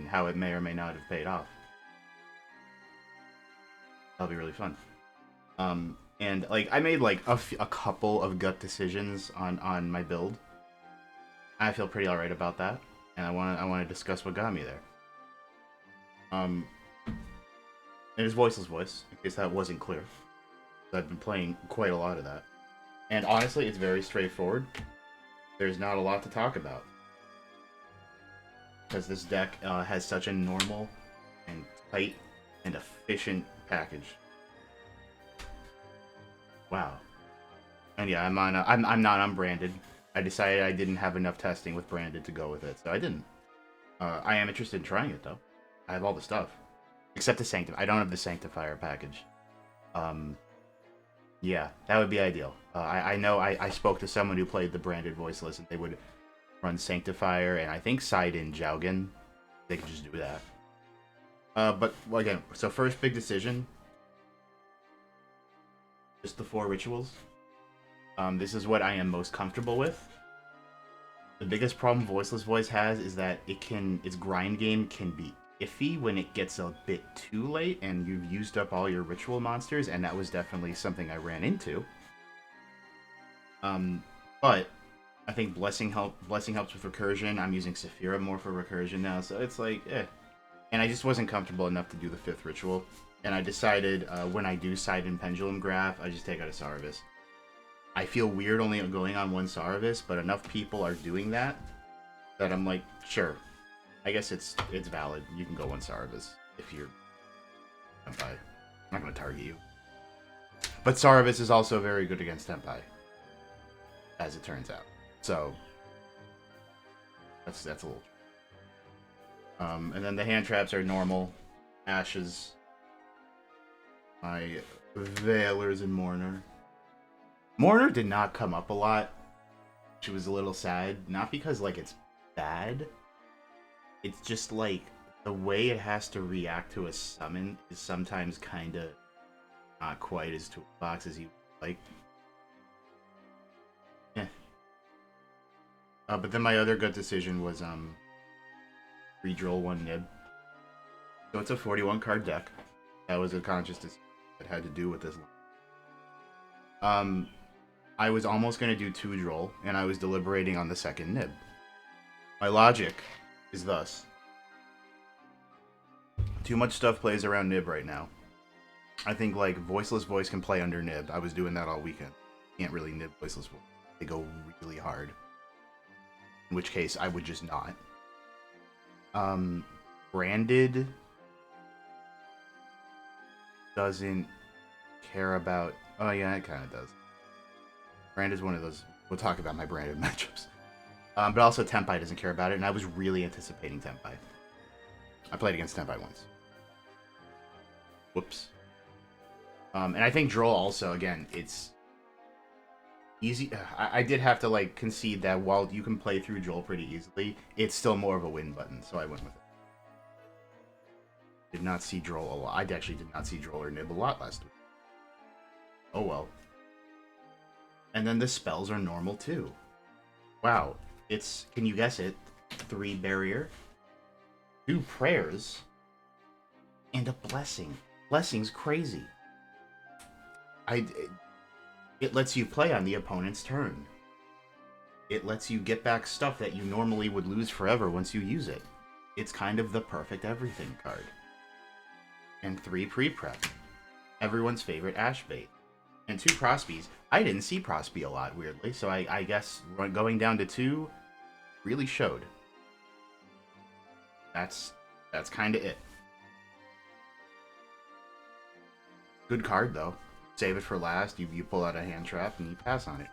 and how it may or may not have paid off. That'll be really fun. And like I made like a couple of gut decisions on my build. I feel pretty alright about that, and I want to discuss what got me there. Um, it is Voiceless Voice, in case that wasn't clear. I've been playing quite a lot of that, and honestly, it's very straightforward. There's not a lot to talk about because this deck has such a normal and tight and efficient package. Wow. And yeah, I'm not on branded. I decided I didn't have enough testing with branded to go with it, so I didn't. I am interested in trying it though. I have all the stuff except the sanctify. I don't have the sanctifier package. Um, yeah, that would be ideal. I know I spoke to someone who played the branded voiceless, and they would run sanctifier and I think side in Jowgen. They could just do that. But well, again, so first big decision, just the 4 rituals. This is what I am most comfortable with. The biggest problem Voiceless Voice has is that its grind game can be iffy when it gets a bit too late and you've used up all your ritual monsters, and that was definitely something I ran into. But I think Blessing helps with recursion. I'm using Saphira more for recursion now, so it's like, eh. And I just wasn't comfortable enough to do the 5th ritual. And I decided when I do side in Pendulum Graph, I just take out a Saravis. I feel weird only going on one Saravis, but enough people are doing that I'm like, sure. I guess it's valid. You can go one Saravis if you're Tenpai. I'm not going to target you. But Saravis is also very good against Tenpai, as it turns out. So that's a little. And then the hand traps are normal. Ashes. My Veilers and Mourner. Mourner did not come up a lot. She was a little sad. Not because, like, it's bad. It's just, like, the way it has to react to a summon is sometimes kind of not quite as toolbox as you like. Yeah. But then my other good decision was, redraw 1 nib. So it's a 41 card deck. That was a conscious decision that had to do with this. I was almost going to do 2 droll, and I was deliberating on the 2nd nib. My logic is thus. Too much stuff plays around nib right now. I think, like, Voiceless Voice can play under nib. I was doing that all weekend. Can't really nib Voiceless Voice. They go really hard. In which case, I would just not. Branded doesn't care about... Oh, yeah, it kind of does. Brand is one of those. We'll talk about my branded matchups. But also Tenpai doesn't care about it, and I was really anticipating Tenpai. I played against Tenpai once. Whoops. And I think Droll also, again, it's easy. I did have to, like, concede that while you can play through Droll pretty easily, it's still more of a win button, so I went with it. Did not see Droll a lot. I actually did not see Droll or Nib a lot last week. Oh well. And then the spells are normal too. Wow. It's, can you guess it? 3 barrier, 2 prayers, and a blessing. Blessing's crazy. It lets you play on the opponent's turn. It lets you get back stuff that you normally would lose forever once you use it. It's kind of the perfect everything card. And 3 pre-prep. Everyone's favorite Ash bait. And 2 Prospies. I didn't see Prospy a lot, weirdly, so I guess going down to 2 really showed. That's kind of it. Good card, though. Save it for last, you pull out a hand trap, and you pass on it.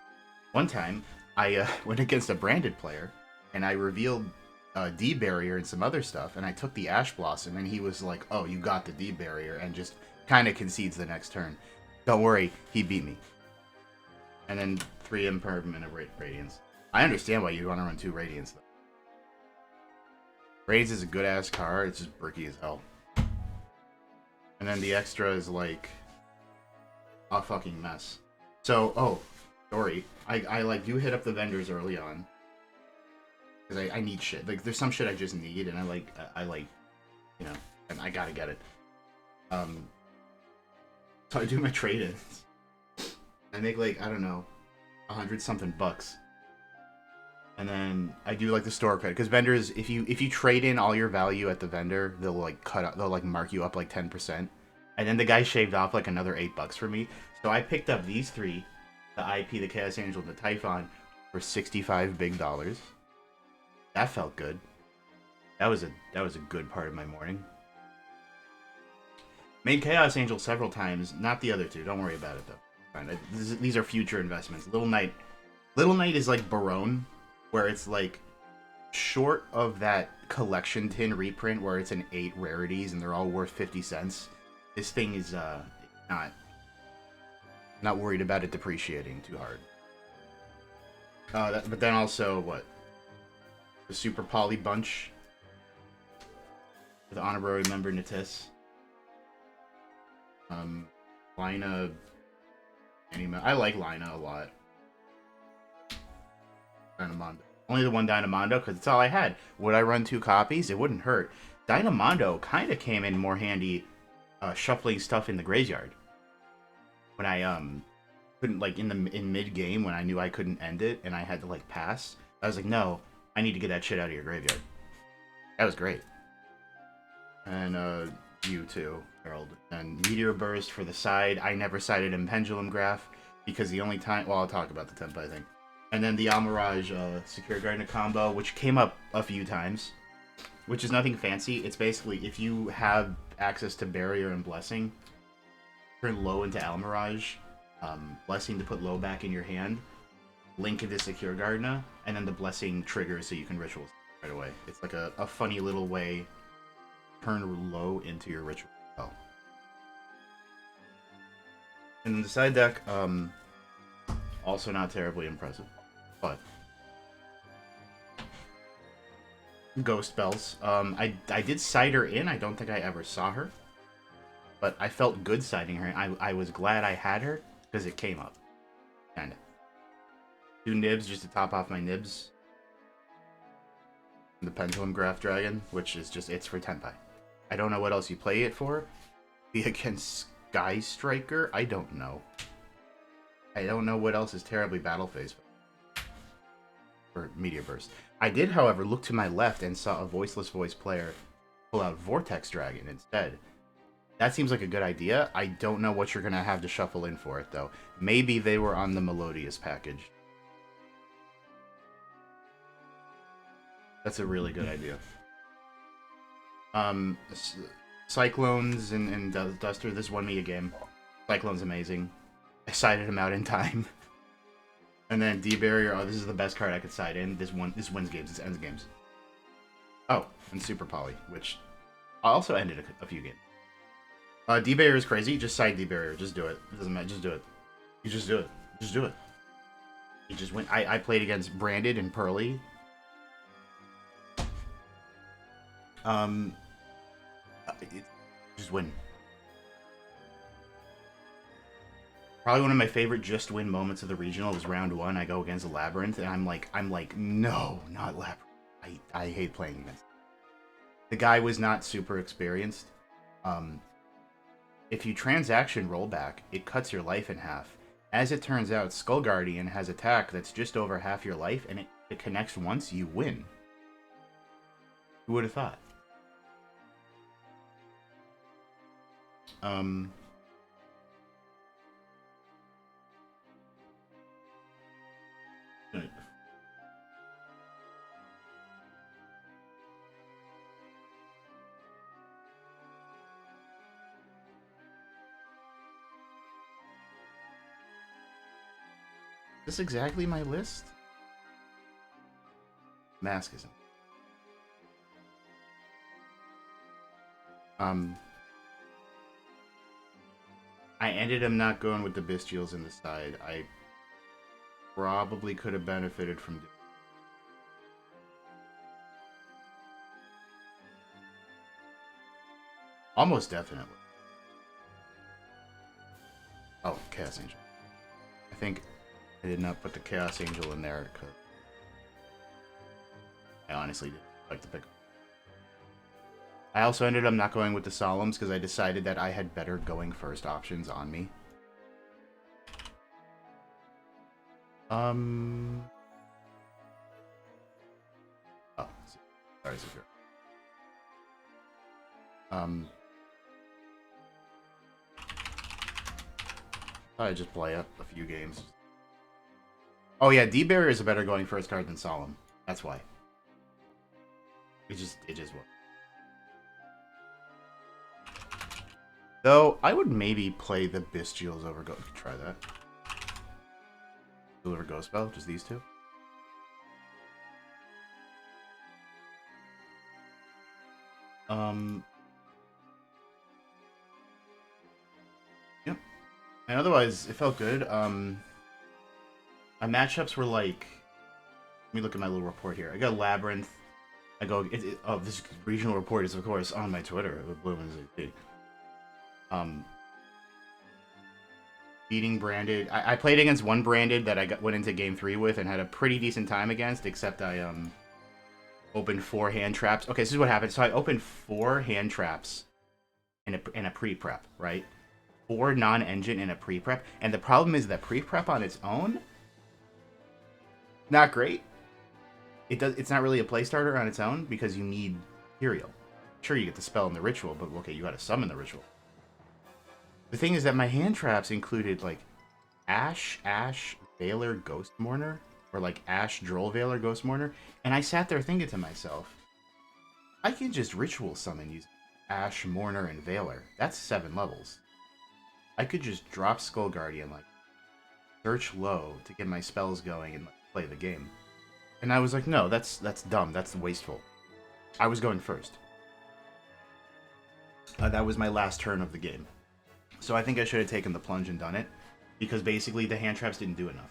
One time, I went against a branded player, and I revealed D barrier and some other stuff, and I took the Ash Blossom, and he was like, oh, you got the D barrier, and just kind of concedes the next turn. Don't worry, he beat me. And then 3 Impermanent Radiance. I understand why you want to run 2 Radiance, though. Radiance is a good-ass card, it's just bricky as hell. And then the extra is like a fucking mess. So, oh, sorry. I like, do hit up the vendors early on. Because I need shit. Like, there's some shit I just need, and I like you know, and I gotta get it. So I do my trade-ins. I make like, I don't know, 100 something bucks. And then I do like the store credit, because vendors, if you trade in all your value at the vendor, they'll like they'll like mark you up like 10%. And then the guy shaved off like another $8 for me. So I picked up these three, the IP, the Chaos Angel, and the Typhon, for 65 big dollars. That felt good. That was a good part of my morning. Made Chaos Angel several times, not the other two. Don't worry about it though. Fine. These are future investments. Little Knight is like Barone, where it's like short of that collection tin reprint where it's an 8 rarities and they're all worth 50 cents. This thing is not worried about it depreciating too hard. But then also what? The Super Poly Bunch with honorary member Natis. Lina. I like Lina a lot. Dynamondo. Only the one Dynamondo, because it's all I had. Would I run 2 copies? It wouldn't hurt. Dynamondo kind of came in more handy shuffling stuff in the graveyard. When I couldn't, like, in mid-game, when I knew I couldn't end it, and I had to, like, pass, I was like, no, I need to get that shit out of your graveyard. That was great. And, you too, Harold. And Meteor Burst for the side. I never sided in Pendulum Graph, because the only time... Well, I'll talk about the tempo, I think. And then the Almirage Secure Gardener combo, which came up a few times, which is nothing fancy. It's basically, if you have access to Barrier and Blessing, turn low into Almirage, Blessing to put low back in your hand, link into Secure Gardener, and then the Blessing triggers so you can rituals right away. It's like a funny little way to turn low into your ritual spell. And then the side deck, also not terribly impressive, but Ghost Spells. I did side her in. I don't think I ever saw her, but I felt good siding her. I was glad I had her because it came up. Kinda. 2 nibs just to top off my nibs. And the Pendulum Graph Dragon, which is just, it's for Tenpai. I don't know what else you play it for. Be against Sky Striker? I don't know. I don't know what else is terribly battle phase for Meteor Burst. I did, however, look to my left and saw a Voiceless Voice player pull out Vortex Dragon instead. That seems like a good idea. I don't know what you're going to have to shuffle in for it, though. Maybe they were on the Melodious package. That's a really good idea. Cyclones and Duster, this won me a game. Cyclone's amazing. I sided him out in time. And then D-Barrier, oh, this is the best card I could side in. This wins games, this ends games. Oh, and Super Poly, which also ended a few games. D-Barrier is crazy, just side D-Barrier, just do it. It doesn't matter, just do it. You just do it. Just do it. You just win. I played against Branded and Pearly. Just win. Probably one of my favorite just win moments of the regional was round 1. I go against a Labyrinth, and I'm like, no, not Labyrinth. I hate playing against him. The guy was not super experienced. If you transaction rollback, it cuts your life in half. As it turns out, Skull Guardian has attack that's just over half your life, and it connects once, you win. Who would have thought? Is this exactly my list? Mask isn't. I ended up not going with the Bestials in the side. I probably could have benefited from doing. Almost definitely. Oh, Chaos Angel. I think I did not put the Chaos Angel in there because I honestly didn't like to pick. I also ended up not going with the Solemns because I decided that I had better going first options on me. Oh, sorry, Zephyr. I just play up a few games. Oh yeah, D-Barrier is a better going first card than Solemn. That's why. It just was. Though, I would maybe play the Bestials over Ghost. Try that. Over Ghost Spell, just these two. Yep. And otherwise, it felt good. My matchups were like... Let me look at my little report here. I got Labyrinth. I go... oh, this regional report is, of course, on my Twitter. Beating Branded. I played against one Branded that I went into Game 3 with and had a pretty decent time against, except I opened 4 hand traps. Okay, this is what happened. So I opened 4 hand traps in a pre-prep, right? 4 non-engine in a pre-prep. And the problem is that pre-prep on its own, not great. It's not really a play starter on its own because you need Imperial. Sure, you get the spell and the ritual, but okay, you gotta summon the ritual. The thing is that my hand traps included like Ash, Veiler, Ghost Mourner, or like Ash, Droll, Veiler, Ghost Mourner, and I sat there thinking to myself, I can just ritual summon using Ash, Mourner, and Veiler. That's 7 levels. I could just drop Skull Guardian, like search low to get my spells going and like, play the game. And I was like, no, that's dumb. That's wasteful. I was going first. That was my last turn of the game. So I think I should have taken the plunge and done it, because basically the hand traps didn't do enough.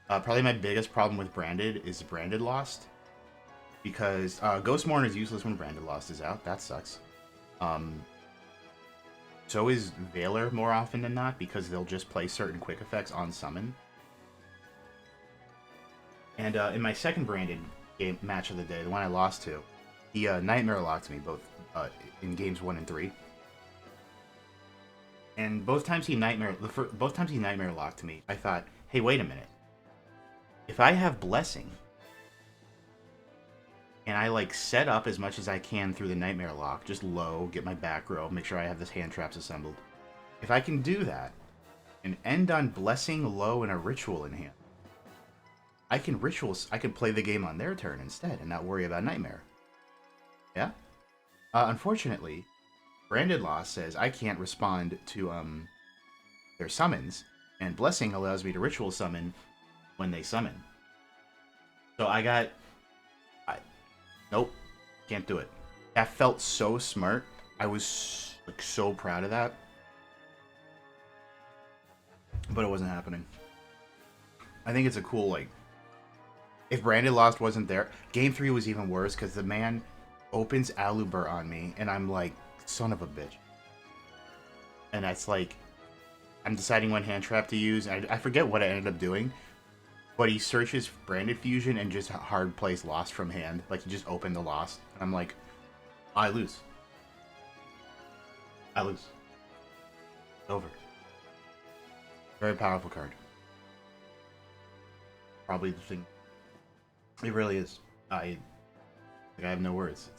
Probably my biggest problem with Branded is Branded Lost, because Ghost Mourner is useless when Branded Lost is out. That sucks. So is Veiler more often than not, because they'll just play certain quick effects on summon. And in my second Branded game match of the day, the one I lost to, he Nightmare locked me both in games 1 and 3. And both times he Nightmare locked me, I thought, hey, wait a minute. If I have Blessing, and I like set up as much as I can through the Nightmare lock, just low, get my back row, make sure I have this hand traps assembled. If I can do that, and end on Blessing, low, and a ritual in hand, I can play the game on their turn instead, and not worry about Nightmare. Yeah? Unfortunately, Branded Lost says I can't respond to their summons, and Blessing allows me to ritual summon when they summon. So nope, can't do it. That felt so smart. I was like so proud of that, but it wasn't happening. I think it's a cool like. If Branded Lost wasn't there, Game 3 was even worse because the man opens Aluber on me, and I'm like, son of a bitch. And that's like, I'm deciding what hand trap to use. I forget what I ended up doing, but he searches Branded Fusion and just hard plays Lost from hand. Like, he just opened the Lost. And I'm like, I lose. Over. Very powerful card. Probably the thing. It really is. I have no words.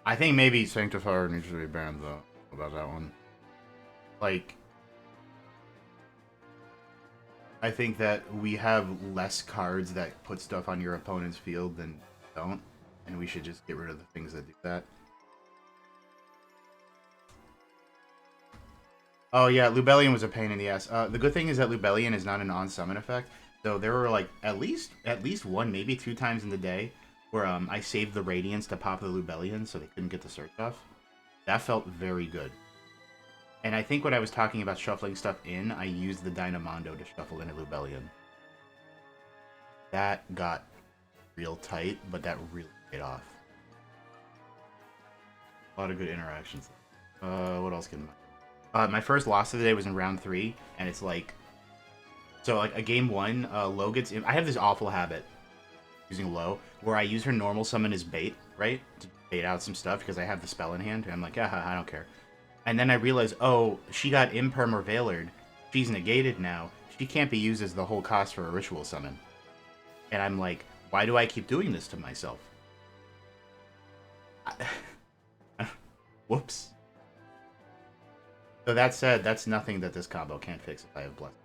I think maybe Sanctifier needs to be banned, though, about that one. Like, I think that we have less cards that put stuff on your opponent's field than don't, and we should just get rid of the things that do that. Oh yeah, Lubellion was a pain in the ass. The good thing is that Lubellion is not an on-summon effect, so there were like at least 1, maybe 2 times in the day where I saved the Radiance to pop the Lubellion so they couldn't get the search off. That felt very good. And I think when I was talking about shuffling stuff in, I used the Dynamondo to shuffle in a Lubellion. That got real tight, but that really paid off. A lot of good interactions. What else can I... my first loss of the day was in round 3, and it's like... So, like, a game 1, Lo gets... I have this awful habit, using Lo, where I use her normal summon as bait, right? To bait out some stuff because I have the spell in hand. And I'm like, yeah, I don't care. And then I realized, oh, she got Imperm or Veilered. She's negated now. She can't be used as the whole cost for a ritual summon. And I'm like, why do I keep doing this to myself? Whoops. So that said, that's nothing that this combo can't fix if I have Blessing.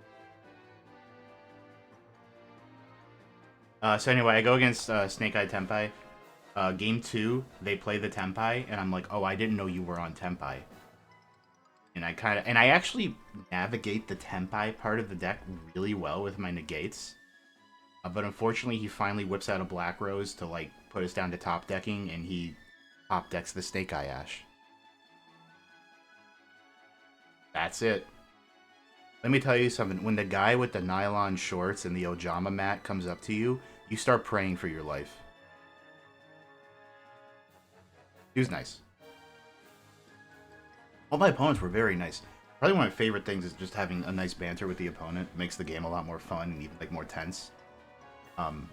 So anyway, I go against Snake Eye Tenpai. Game 2, they play the Tenpai, and I'm like, oh, I didn't know you were on Tenpai. And I actually navigate the Tenpai part of the deck really well with my negates. But unfortunately, he finally whips out a Black Rose to, like, put us down to top decking, and he top decks the Snake Eye Ash. That's it. Let me tell you something. When the guy with the nylon shorts and the Ojama mat comes up to you, you start praying for your life. He was nice. All my opponents were very nice. Probably one of my favorite things is just having a nice banter with the opponent. It makes the game a lot more fun and even like more tense. And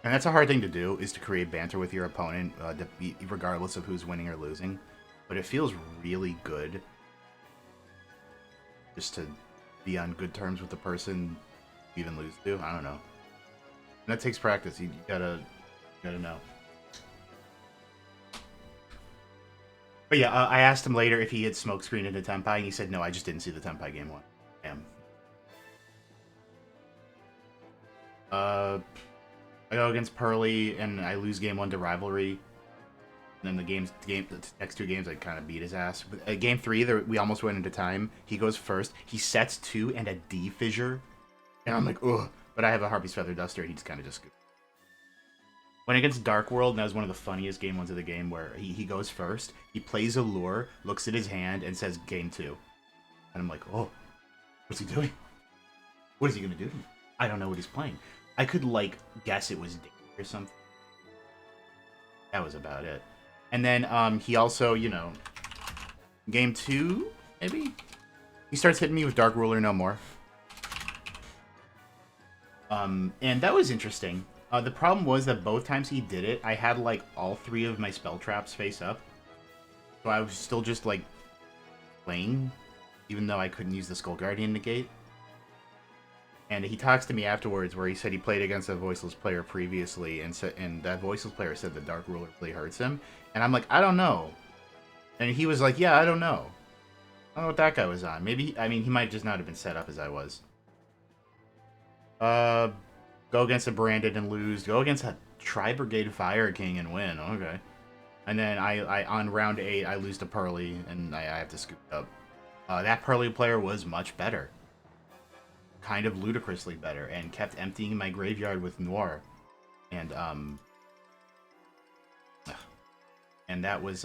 that's a hard thing to do, is to create banter with your opponent, regardless of who's winning or losing. But it feels really good just to be on good terms with the person you even lose to. I don't know. And that takes practice. You gotta know. But yeah, I asked him later if he had smokescreen into Tenpai, and he said, no, I just didn't see the Tenpai game one. Damn. I go against Pearly, and I lose game 1 to Rivalry. And then the next 2 games, I kind of beat his ass. But, game 3, we almost went into time. He goes first. He sets 2 and a D fissure. And I'm like, ugh. But I have a Harpy's Feather Duster, and he kind of just scoops. When against Dark World, and that was one of the funniest game 1s of the game, where he goes first, he plays a lure, looks at his hand, and says game 2. And I'm like, oh, what's he doing? What is he going to do to me? I don't know what he's playing. I could, like, guess it was Danger or something. That was about it. And then he also, you know, game 2, maybe? He starts hitting me with Dark Ruler No More. And that was interesting. The problem was that both times he did it, I had, like, all 3 of my spell traps face up. So I was still just, like, playing, even though I couldn't use the Skull Guardian negate. And he talks to me afterwards where he said he played against a Voiceless player previously, and that Voiceless player said the Dark Ruler really hurts him. And I'm like, I don't know. And he was like, yeah, I don't know. I don't know what that guy was on. Maybe, I mean, he might just not have been set up as I was. Go against a Branded and lose. Go against a Tri-Brigade Fire King and win. Okay. And then I on round 8, I lose to Pearly, and I have to scoop up. That Pearly player was much better. Kind of ludicrously better, and kept emptying my graveyard with Noir. And that was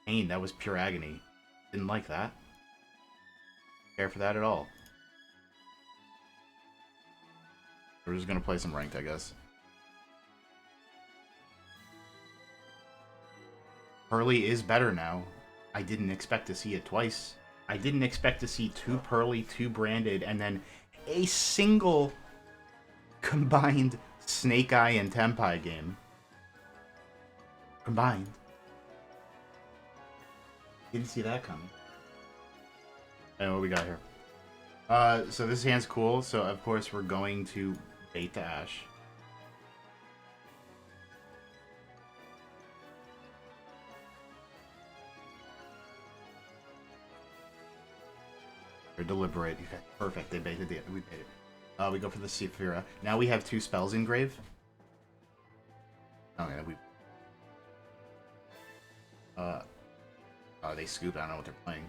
pain. That was pure agony. Didn't like that. Didn't care for that at all. We're just gonna play some ranked, I guess. Pearly is better now. I didn't expect to see it twice. I didn't expect to see 2 Pearly, 2 Branded, and then a single combined Snake Eye and Tenpai game. Combined. Didn't see that coming. And what we got here? So this hand's cool. So of course we're going to bait the Ash. Or deliberate. Okay, perfect. They baited the. We baited. We go for the Sephira. Now we have 2 spells in grave. Oh yeah, we. They scooped. I don't know what they're playing.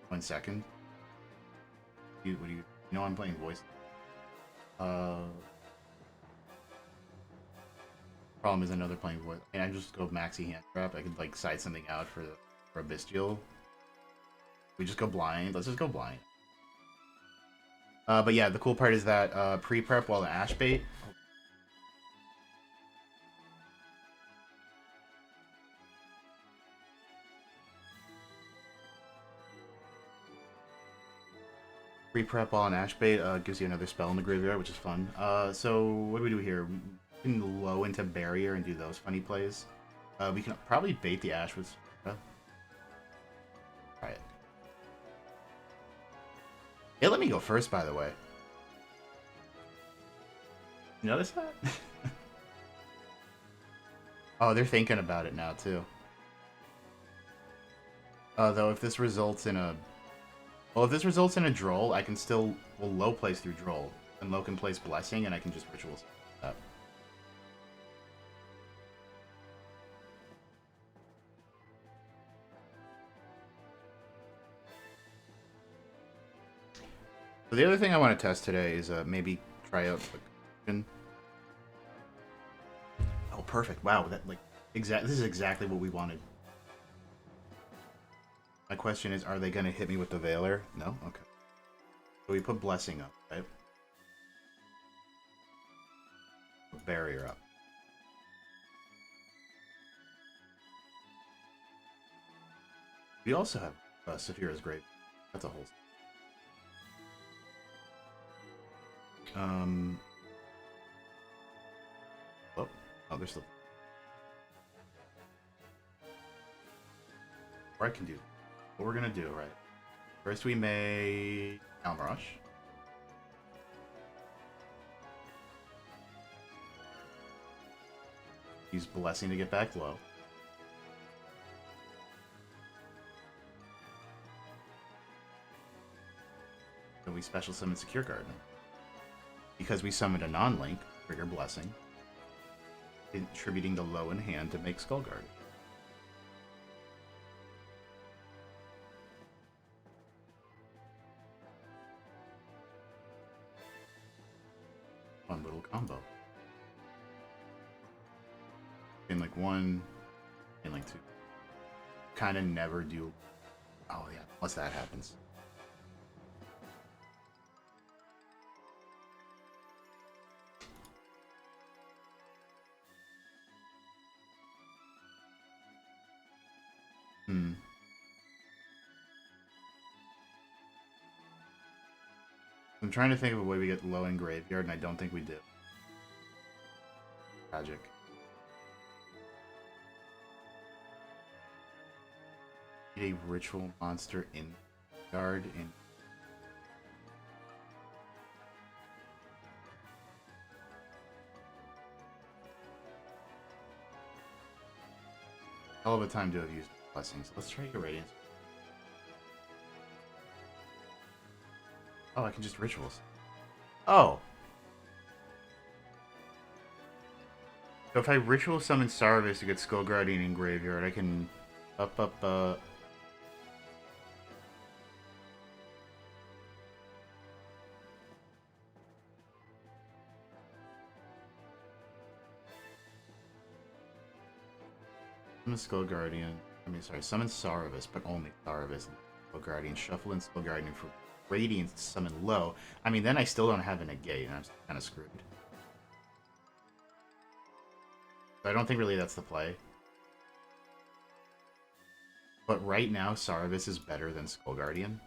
1 second. You know I'm playing voice. Problem is I know they're playing voice. And I just go maxi hand trap. I could like side something out for a bestial. We just go blind. Let's just go blind. But yeah, the cool part is that pre-prep while the Ash bait. Pre-prep while an Ash bait gives you another spell in the graveyard, which is fun. So what do we do here? can low into barrier and do those funny plays. We can probably bait the Ash with... Alright. It let me go first, by the way. You notice that? Oh, they're thinking about it now, too. Though, if this results in a... Well, if this results in a Droll, I can still... Well, low plays through Droll. And low can place Blessing, and I can just Ritual that. So the other thing I want to test today is maybe try out the... Oh, perfect. Wow, that like this is exactly what we wanted. My question is, are they going to hit me with the Veiler? No? Okay. So we put Blessing up, right? Put Barrier up. We also have Saphira's Grave. That's a whole... Oh, there's still... Or I can do... What we're gonna do, right? First we make... Almarosh. Use Blessing to get back low. Then we special summon Secure Garden. Because we summoned a non-link, trigger Blessing. Attributing the low in hand to make Skullguard. Fun little combo. In like one, in like two. Kind of never do. Oh yeah, unless that happens. I'm trying to think of a way we get low in Graveyard, and I don't think we do. Tragic. Need a ritual monster in guard in... Hell of a time to have used Blessings. Let's try your Radiance. Oh, I can just Rituals. Oh! So if I Ritual Summon Sarvis to get Skull Guardian in Graveyard, I can up... Summon Skull Guardian. I mean, sorry, summon Sarvis, but only Sarvis. Skull Guardian. Shuffle in Skull Guardian for Radiance to summon low. I mean, then I still don't have a negate, and I'm kind of screwed. So I don't think really that's the play. But right now, Sarvis is better than Skull Guardian.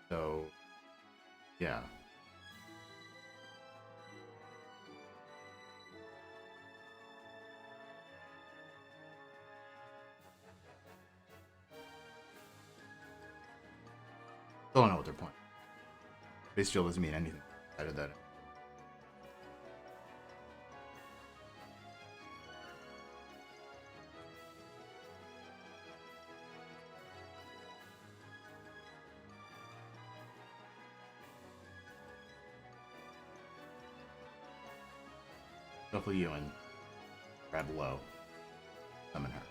So, yeah. Still don't know what their point. Base Duel doesn't mean anything outside of that. Shuffle you and grab low. Summon her.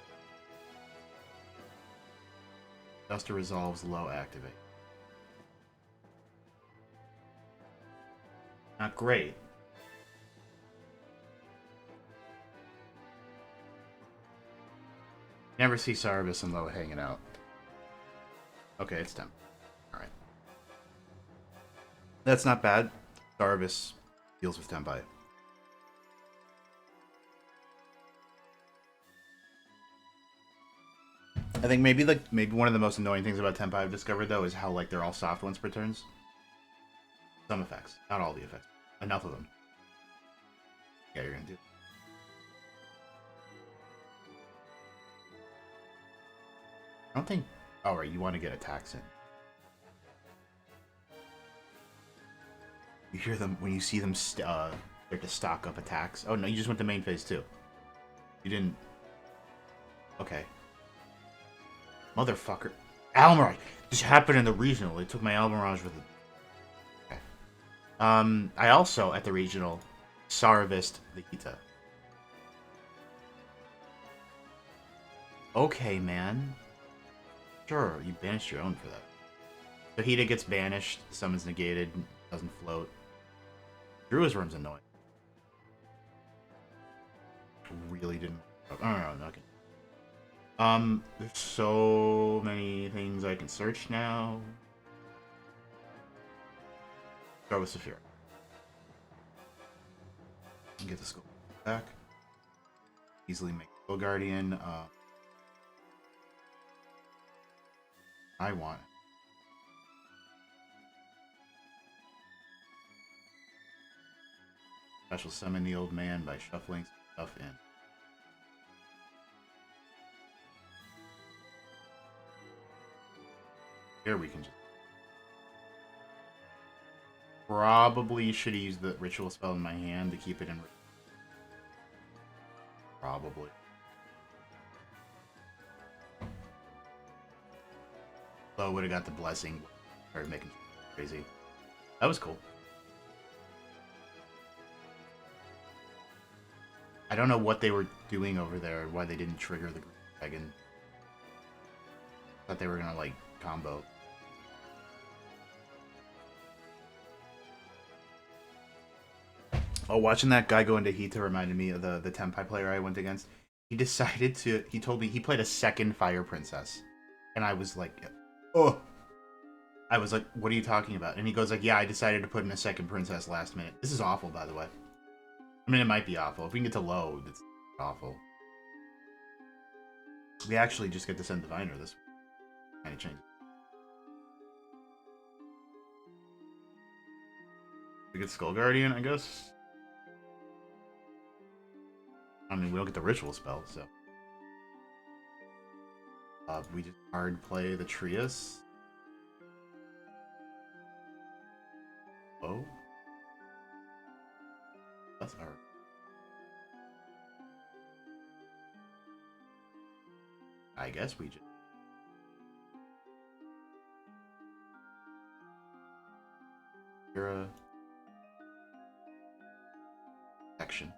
Duster resolves low activate. Not great. Never see Sarvis and low hanging out. Okay, it's done. Alright. That's not bad. Sarvis deals with standby. I think maybe one of the most annoying things about Tempai I've discovered though is how like they're all soft once per turns. Some effects, not all the effects, enough of them. Yeah, you're gonna do. I don't think. Oh right, you want to get attacks in. You hear them when you see them start to stock up attacks. Oh no, you just went to main phase too. You didn't. Okay. Motherfucker. Almirage! This happened in the regional. They took my Almirage with it. Okay. I also, at the regional, Saravist Vegeta. Okay, man. Sure, you banished your own for that. Vegeta gets banished, summons negated, doesn't float. Drua's Room's annoying. Really didn't. Oh, no, okay. There's so many things I can search now. Start with Saphira. Get the skull back. Easily make Skull Guardian. I want. Special summon the old man by shuffling stuff in. Here we can just. Probably should have used the ritual spell in my hand to keep it in. Probably. Though would have got the blessing. Started making crazy. That was cool. I don't know what they were doing over there, why they didn't trigger the dragon. Thought they were gonna like combo. Oh, watching that guy go into Hita reminded me of the Tenpai player I went against. He decided to. He told me he played a second Fire Princess, and I was like, oh. I was like, what are you talking about? And he goes like, yeah, I decided to put in a second princess last minute. This is awful, by the way. I mean, it might be awful. If we can get to low, it's awful. We actually just get to send Diviner this kind of change. We get Skull Guardian, I guess. I mean, we don't get the ritual spell, so. We just hard play the Trias. Oh. That's hard. I guess we just. You're a. Action.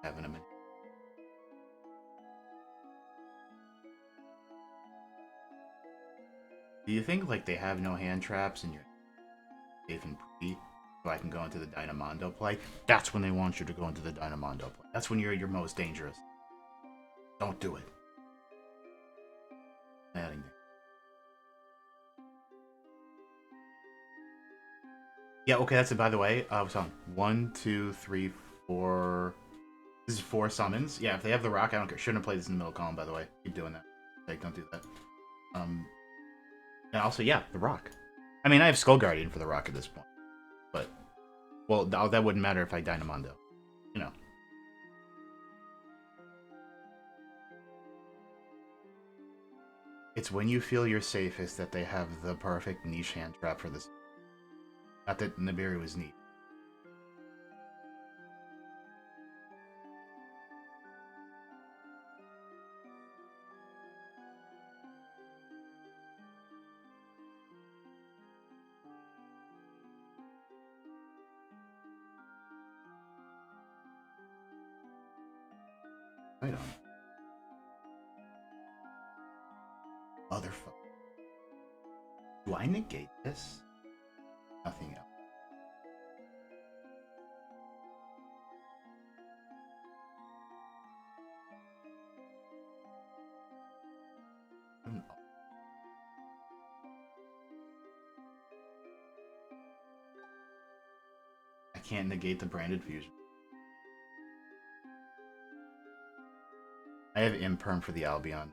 Having a minute. Do you think like they have no hand traps and you're safe and pretty, so I can go into the Dynamondo play? That's when they want you to go into the Dynamondo play. That's when you're your most dangerous. Don't do it. Adding there. Yeah, okay, that's it. By the way, what's on? 1, 2, 3, 4. This is 4 summons. Yeah, if they have the rock, I don't care. Shouldn't have played this in the middle column, by the way. Keep doing that. Like, don't do that. And also, yeah, the rock. I mean, I have Skull Guardian for the rock at this point. But, well, that wouldn't matter if I Dynamondo. You know. It's when you feel you're safest that they have the perfect niche hand trap for this. Not that Nibiru was neat. Right on. Motherfucker. Do I negate this? Nothing else. I can't negate the branded fusion. I have Imperm for the Albion.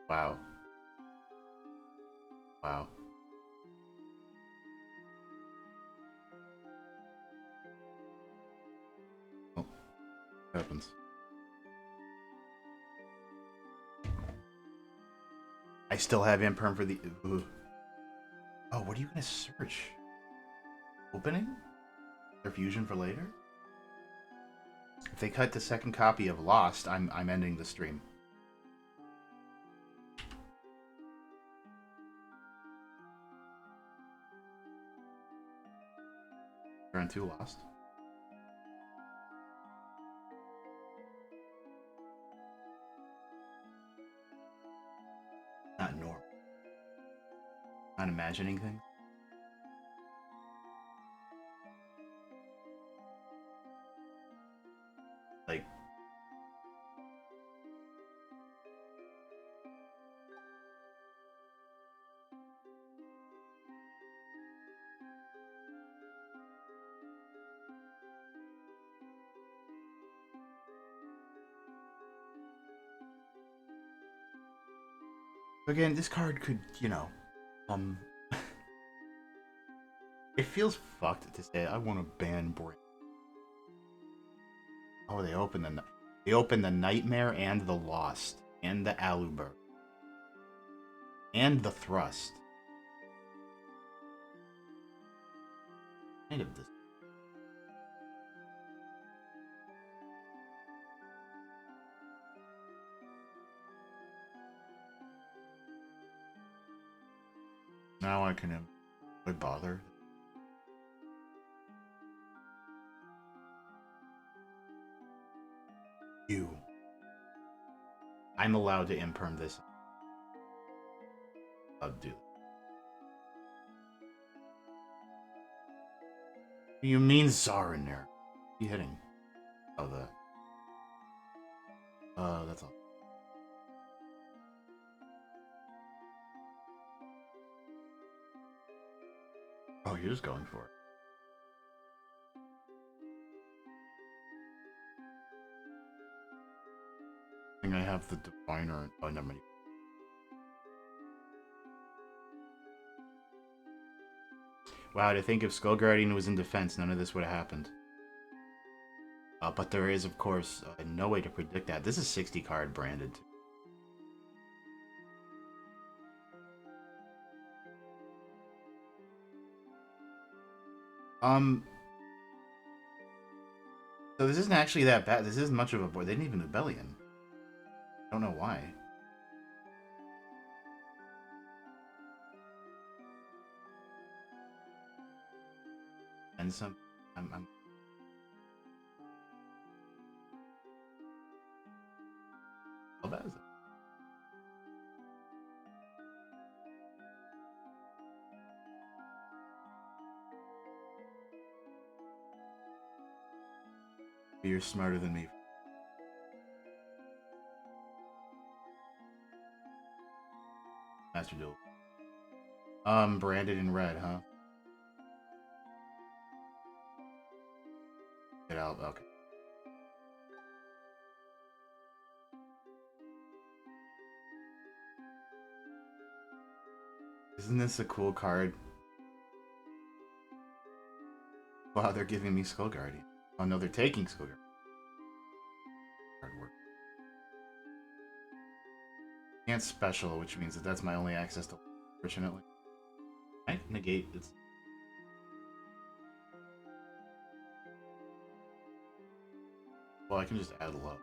Wow. Wow. Oh, what happens? I still have imperm for the. Ooh. Oh, what are you gonna search? Opening? Their fusion for later? If they cut the second copy of Lost, I'm ending the stream. Turn 2 Lost. Not normal. Not imagining things. Like, again, this card could, um, it feels fucked to say I want to ban Brand. Oh, they open the Nightmare and the Lost and the Aluber and the Thrust. Kind of this. Now I can avoid bother. You. I'm allowed to imperm this. I'll do. You mean Czarner? You hitting? Oh, that's all. Oh, you're just going for it. I think I have the Diviner. Oh, never mind. Wow, to think if Skull Guardian was in defense, none of this would have happened. But there is, of course, no way to predict that. This is 60 card branded. So this isn't actually that bad. This isn't much of a board. They didn't even do Bellion. I don't know why. And some, I'm. How bad is it? You're smarter than me. Master Duel. Branded in red, huh? Get out. Okay. Isn't this a cool card? Wow, they're giving me Skull Guardian. Oh no, they're taking Skull Guardian. Hard work. Can't special, which means that that's my only access to. Fortunately, I negate its. Well, I can just add low.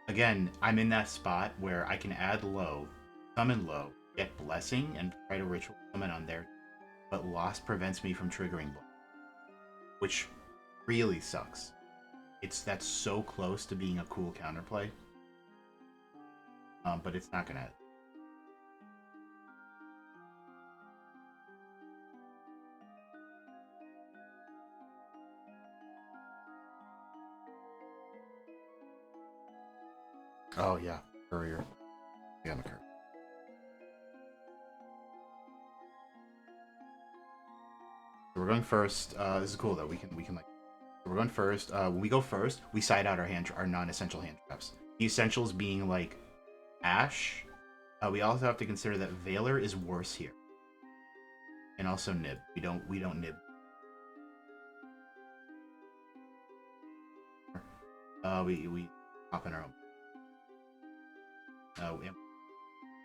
Again, I'm in that spot where I can add low, summon low, get blessing, and try to ritual summon on there. But Lost prevents me from triggering blow, which really sucks. That's so close to being a cool counterplay. But it's not gonna. Oh yeah, courier. Yeah, I'm a courier. So we're going first. This is cool though. We can like. We're going first. When we go first, we side out our non-essential hand traps. The essentials being like Ash. We also have to consider that Valor is worse here, and also Nib. We don't Nib. We hop in our own.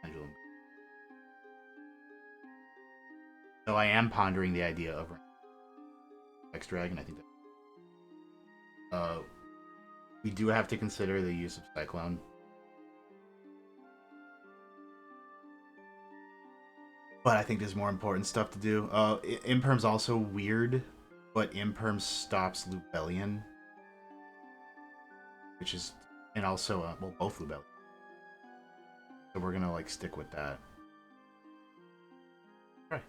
Pendulum. So I am pondering the idea of X Dragon. I think that we do have to consider the use of Cyclone. But I think there's more important stuff to do. Imperm's also weird, but Imperm stops Lubellion, which is, and also well, both Lubellion. So we're gonna like stick with that. Right.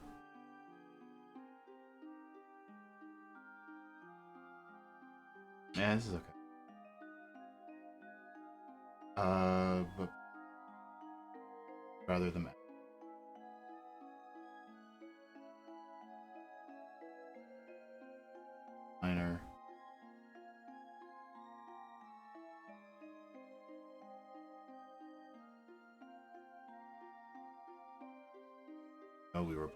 Yeah, this is okay. But rather than minor. Oh, we were.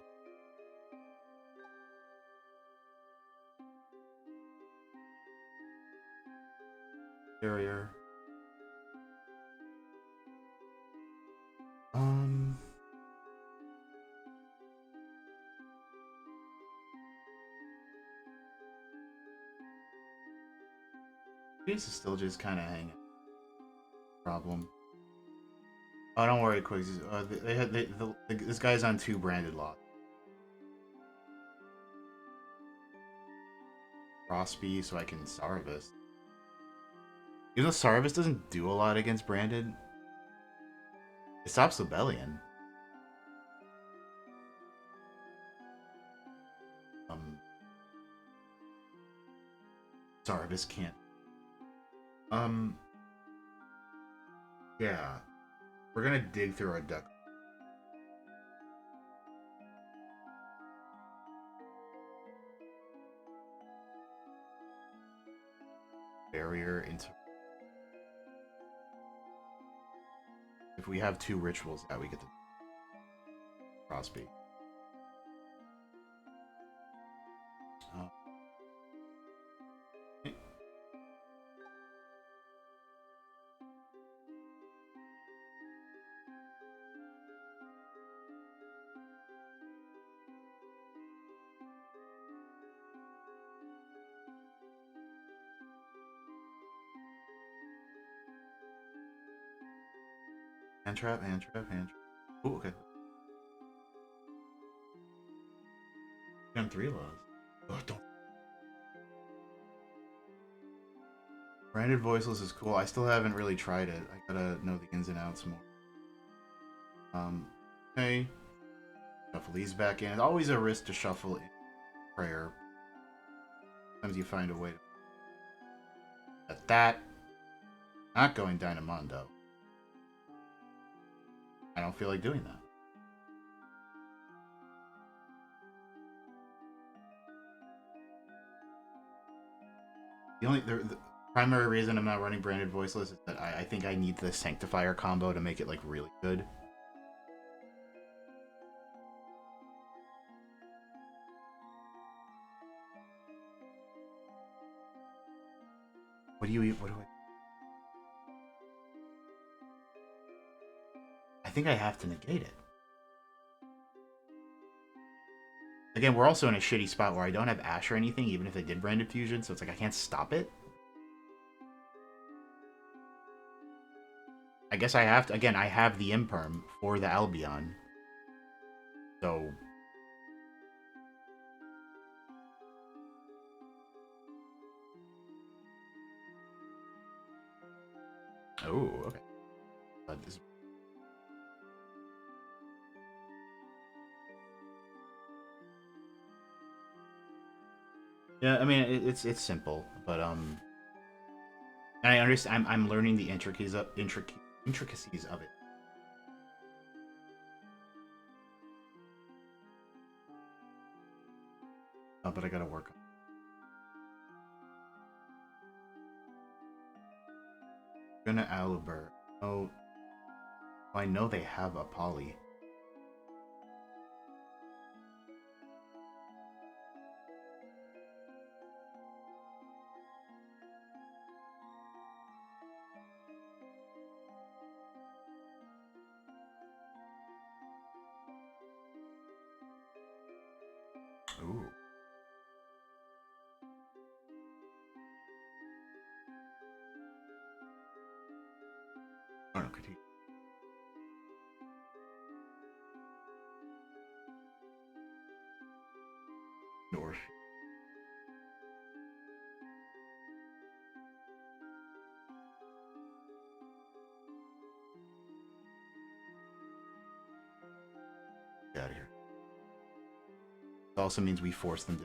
Barrier. Um. This is still just kind of hanging. Problem. Oh, don't worry, Quigs. This guy's on 2 branded lots. Frostby, so I can Saravis. Even though Saravis doesn't do a lot against branded, it stops Lubellion. Saravis can't. Yeah. We're gonna dig through our deck. Barrier into. If we have 2 rituals, we get the Frostby. Hand trap, hand trap, hand trap. Oh, okay. Gun 3 laws. Oh, don't. Branded Voiceless is cool. I still haven't really tried it. I gotta know the ins and outs more. Okay. Shuffle these back in. It's always a risk to shuffle in prayer. Sometimes you find a way to. But that. Not going Dynamondo. I don't feel like doing that. The primary reason I'm not running Branded Voiceless is that I think I need the Sanctifier combo to make it like really good. What do you eat? What do I think I have to negate it. Again, we're also in a shitty spot where I don't have Ash or anything, even if they did Branded Fusion, so it's like I can't stop it. I guess I have to. Again, I have the Imperm for the Albion. So. Oh, okay. Yeah, I mean it's simple, but and I understand. I'm learning the intricacies of it. But I gotta work on. Gonna Alibur. Oh, I know they have a poly. Ooh. Oh, no, critique. North. Get out of here. It also means we force them to.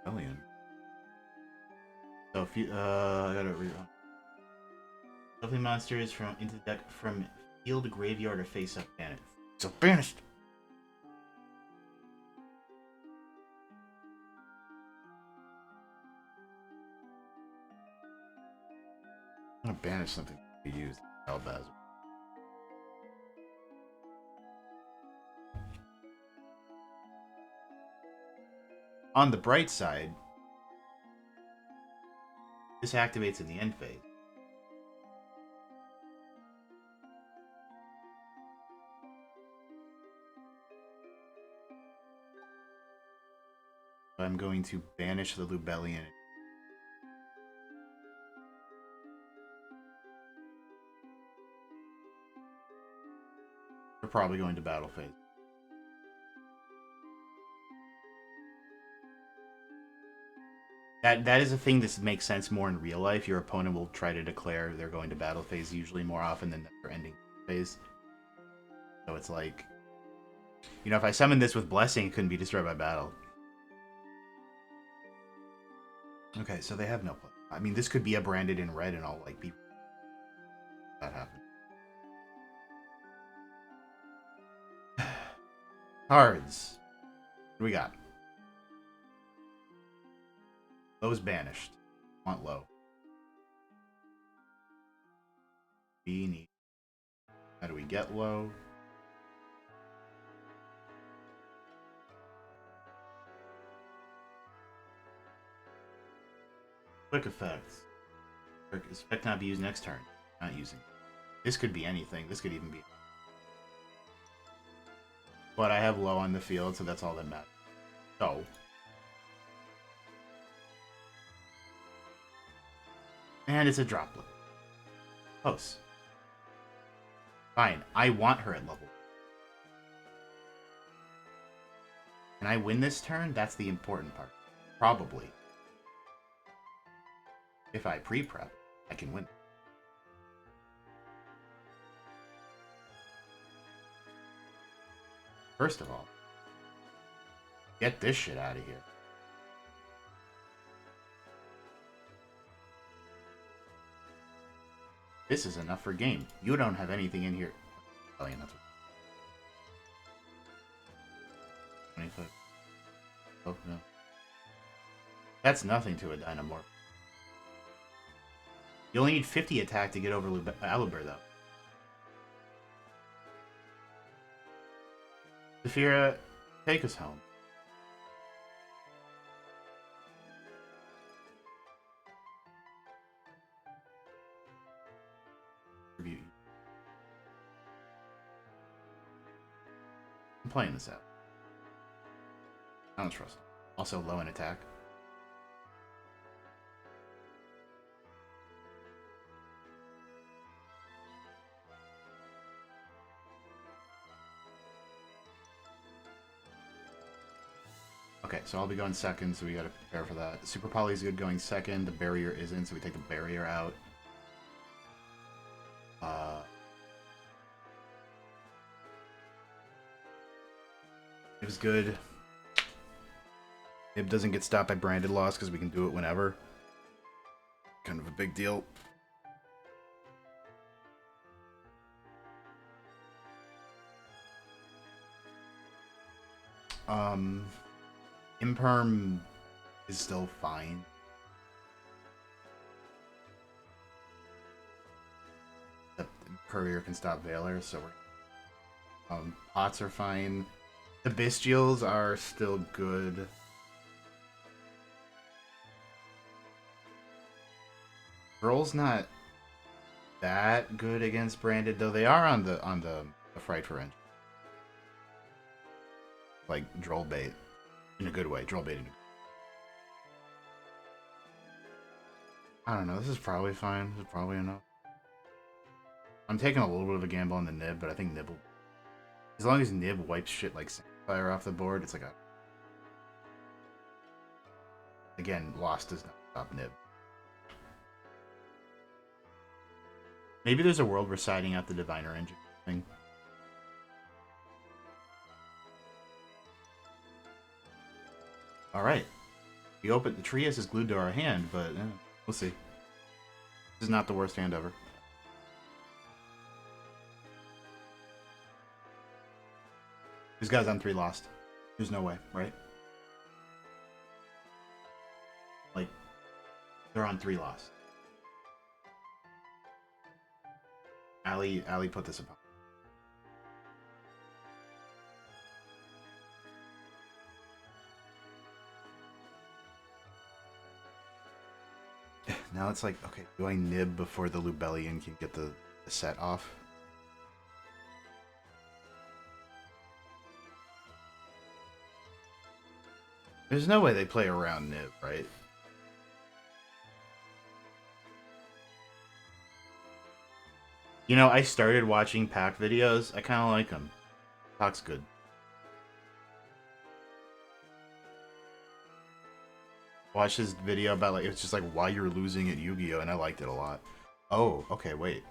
Alien. So if you I gotta read on. Lovely monsters from into deck from field, graveyard, or face up banished. So banished. I'm gonna banish something to use. Albaz. On the bright side, this activates in the end phase. I'm going to banish the Lubellian. We're probably going to battle phase. That is a thing that makes sense more in real life. Your opponent will try to declare they're going to battle phase usually more often than they're ending phase. So it's like, you know, if I summon this with Blessing, it couldn't be destroyed by battle. Okay, so they have no play. I mean, this could be a branded in red and I'll like be that happen. Cards. What do we got? Low's banished. Want low. We need. How do we get low? Quick effects. Expect not to be used next turn. Not using. This could be anything. This could even be. But I have low on the field, so that's all that matters. So. And it's a droplet. Close. Fine. I want her at level. Can I win this turn? That's the important part. Probably. If I pre-prep, I can win. First of all, get this shit out of here. This is enough for game. You don't have anything in here. Oh, yeah, that's what. 25. Oh, no. That's nothing to a Dynamorph. You only need 50 attack to get over Alibur, though. Saphira, take us home. I'm playing this out. I don't trust him. Also low in attack. Okay, so I'll be going second, so we gotta prepare for that. Super Poly is good going second. The barrier isn't, so we take the barrier out. It was good. It doesn't get stopped by branded loss because we can do it whenever. Kind of a big deal. Imperm is still fine. Courier can stop Valor, so pots are fine. The Bestials are still good. Roll's not that good against Branded, though they are on the Fright for Engine. Like Droll Bait. In a good way. Droll Bait in a I don't know, this is probably fine. This is probably enough. I'm taking a little bit of a gamble on the Nib, but I think Nib will... As long as Nib wipes shit like Fire off the board, it's like a... Again, Lost does not stop Nib. Maybe there's a world we're siding out the Diviner Engine thing. Alright. We open... The Trias is glued to our hand, but we'll see. This is not the worst hand ever. This guy's on 3 Lost. There's no way, right? Like, they're on 3 Lost. Ali put this upon. Now it's like, okay, do I nib before the Lubellian can get the set off? There's no way they play around nib, right? You know, I started watching Pack videos. I kind of like them. Pack's good. Watched his video about, like, it's just like why you're losing at Yu-Gi-Oh! And I liked it a lot. Oh, okay, wait.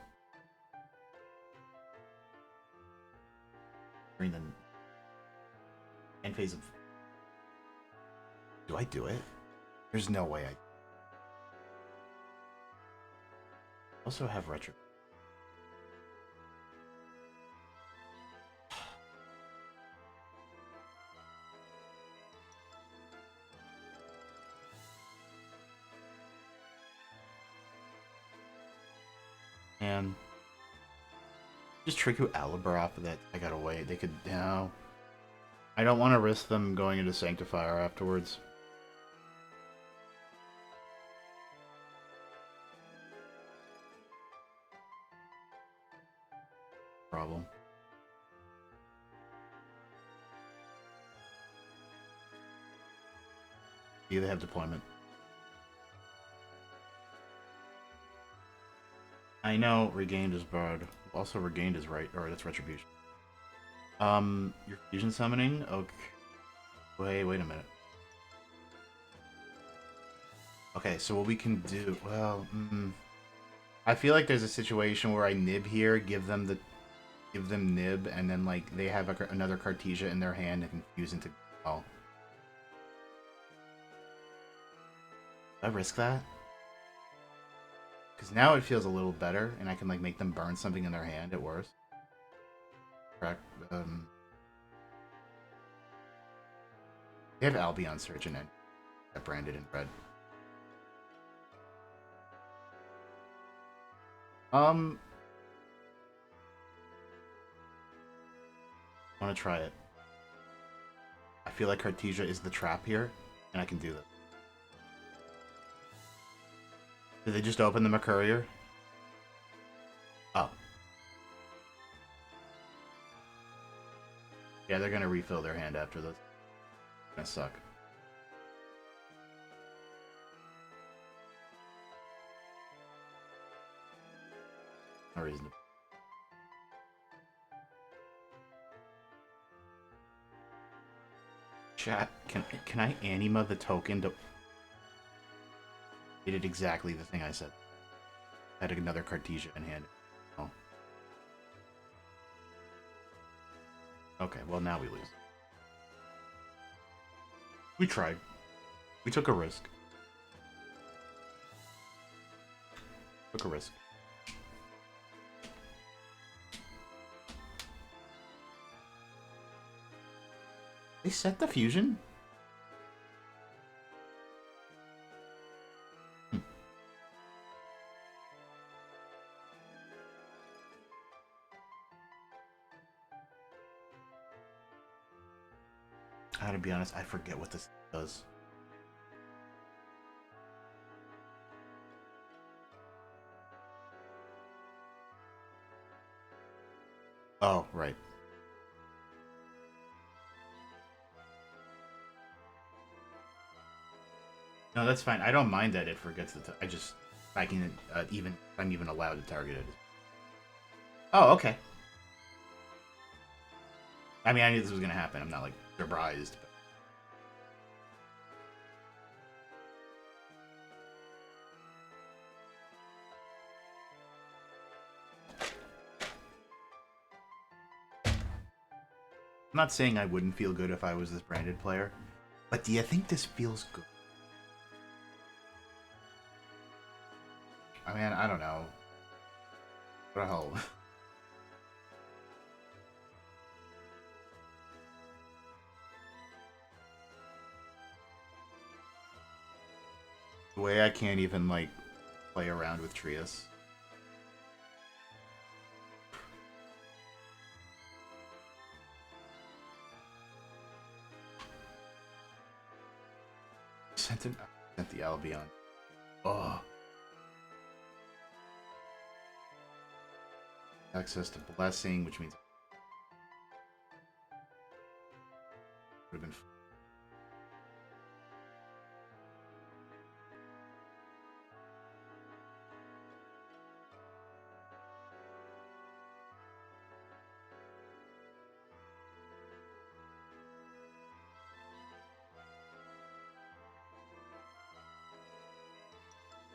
During the end phase of... Do I do it? There's no way I... Also have retro. And just Triku Alibur off of that. I gotta wait. They could, you know. I don't want to risk them going into Sanctifier afterwards. Problem. Do they have deployment? I know Regained is bad. Also Regained is right, or that's Retribution. Your fusion summoning? Okay. Wait a minute. Okay, so what we can do, well, I feel like there's a situation where I nib here, give them nib, and then like they have another Cartesia in their hand and can fuse into. Oh, do I risk that? Because now it feels a little better, and I can like make them burn something in their hand at worst. Correct. They have Albion Surgeon and that branded in red. Want to try it. I feel like Cartesia is the trap here, and I can do that. Did they just open them a courier? Oh. Yeah, they're gonna refill their hand after this. It's gonna suck. No reason to... Chat, can I anima the token to... It did exactly the thing I said. I had another Cartesia in hand. Oh. Okay, well now we lose. We tried. We took a risk. Took a risk. They set the fusion? gotta be honest, I forget what this does. Oh, right. No, that's fine. I don't mind that it forgets the. I just I can even I'm even allowed to target it. Oh, okay. I mean, I knew this was gonna happen. I'm not like surprised. But... I'm not saying I wouldn't feel good if I was this branded player, but do you think this feels good? I mean, I don't know. What the hell? The way I can't even like play around with Trias. Sent the Albion. Oh. Access to Blessing, which means would have been.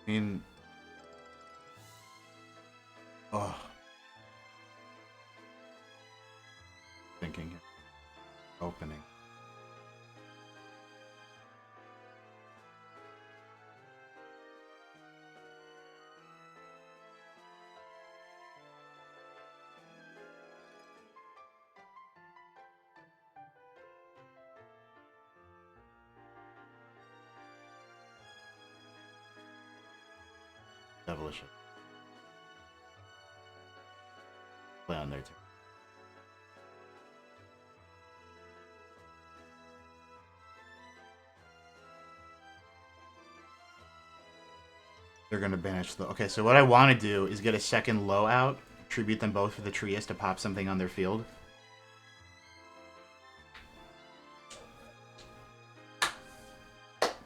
I mean, oh, thinking, opening. Devilish. Play on their turn. They're gonna banish the. Okay, so what I want to do is get a second low out, tribute them both for the Trias to pop something on their field.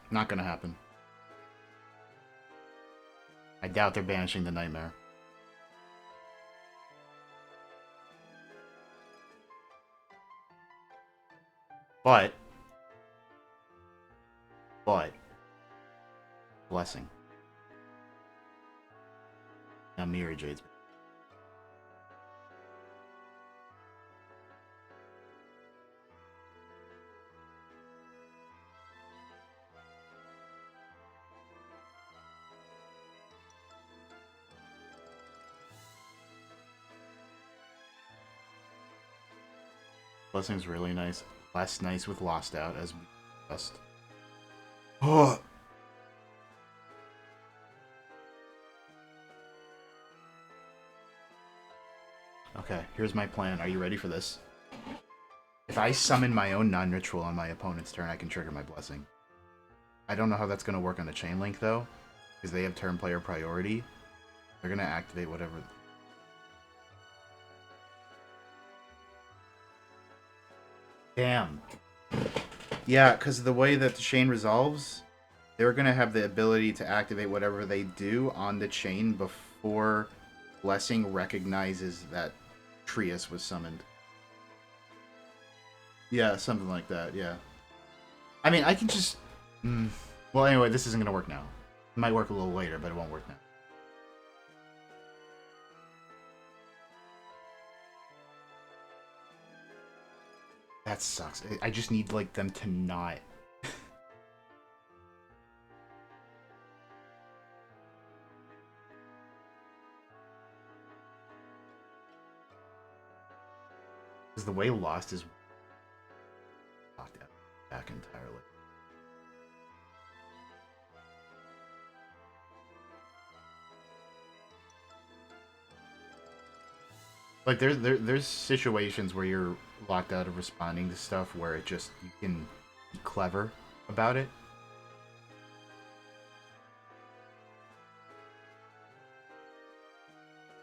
Not gonna happen. I doubt they're banishing the Nightmare. But Blessing. Now Mirror Jade's. Blessing's really nice. Less nice with Lost Out, as we discussed. Oh. Okay, here's my plan. Are you ready for this? If I summon my own non-ritual on my opponent's turn, I can trigger my Blessing. I don't know how that's going to work on the Chain Link, though, because they have turn player priority. They're going to activate whatever... Damn. Yeah, because the way that the chain resolves, they're going to have the ability to activate whatever they do on the chain before Blessing recognizes that Trias was summoned. Yeah, something like that, yeah. I mean, I can just... Well, anyway, this isn't going to work now. It might work a little later, but it won't work now. That sucks. I just need, like, them to not... Because the way Lost is... knocked out back entirely. Like, there's situations where you're locked out of responding to stuff where it just... You can clever about it.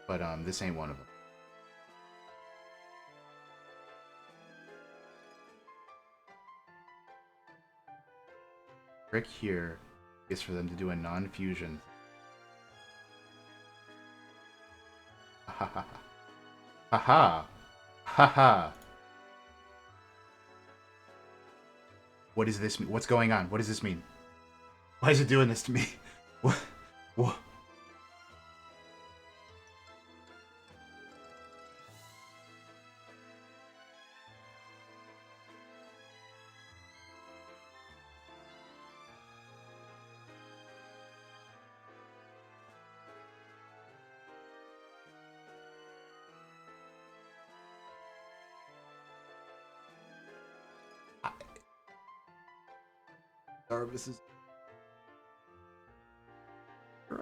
But this ain't one of them. Trick here is for them to do a non-fusion. Ha ha ha ha ha ha. What does this mean? What's going on? What does this mean? Why is it doing this to me? What? What? This is in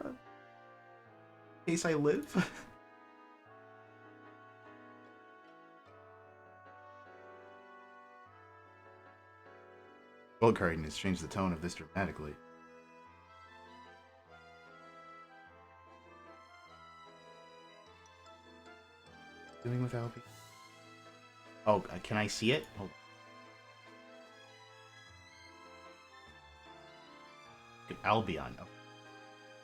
case I live. Gold carding has changed the tone of this dramatically. Doing with Albi? Oh, can I see it? Oh. Albion.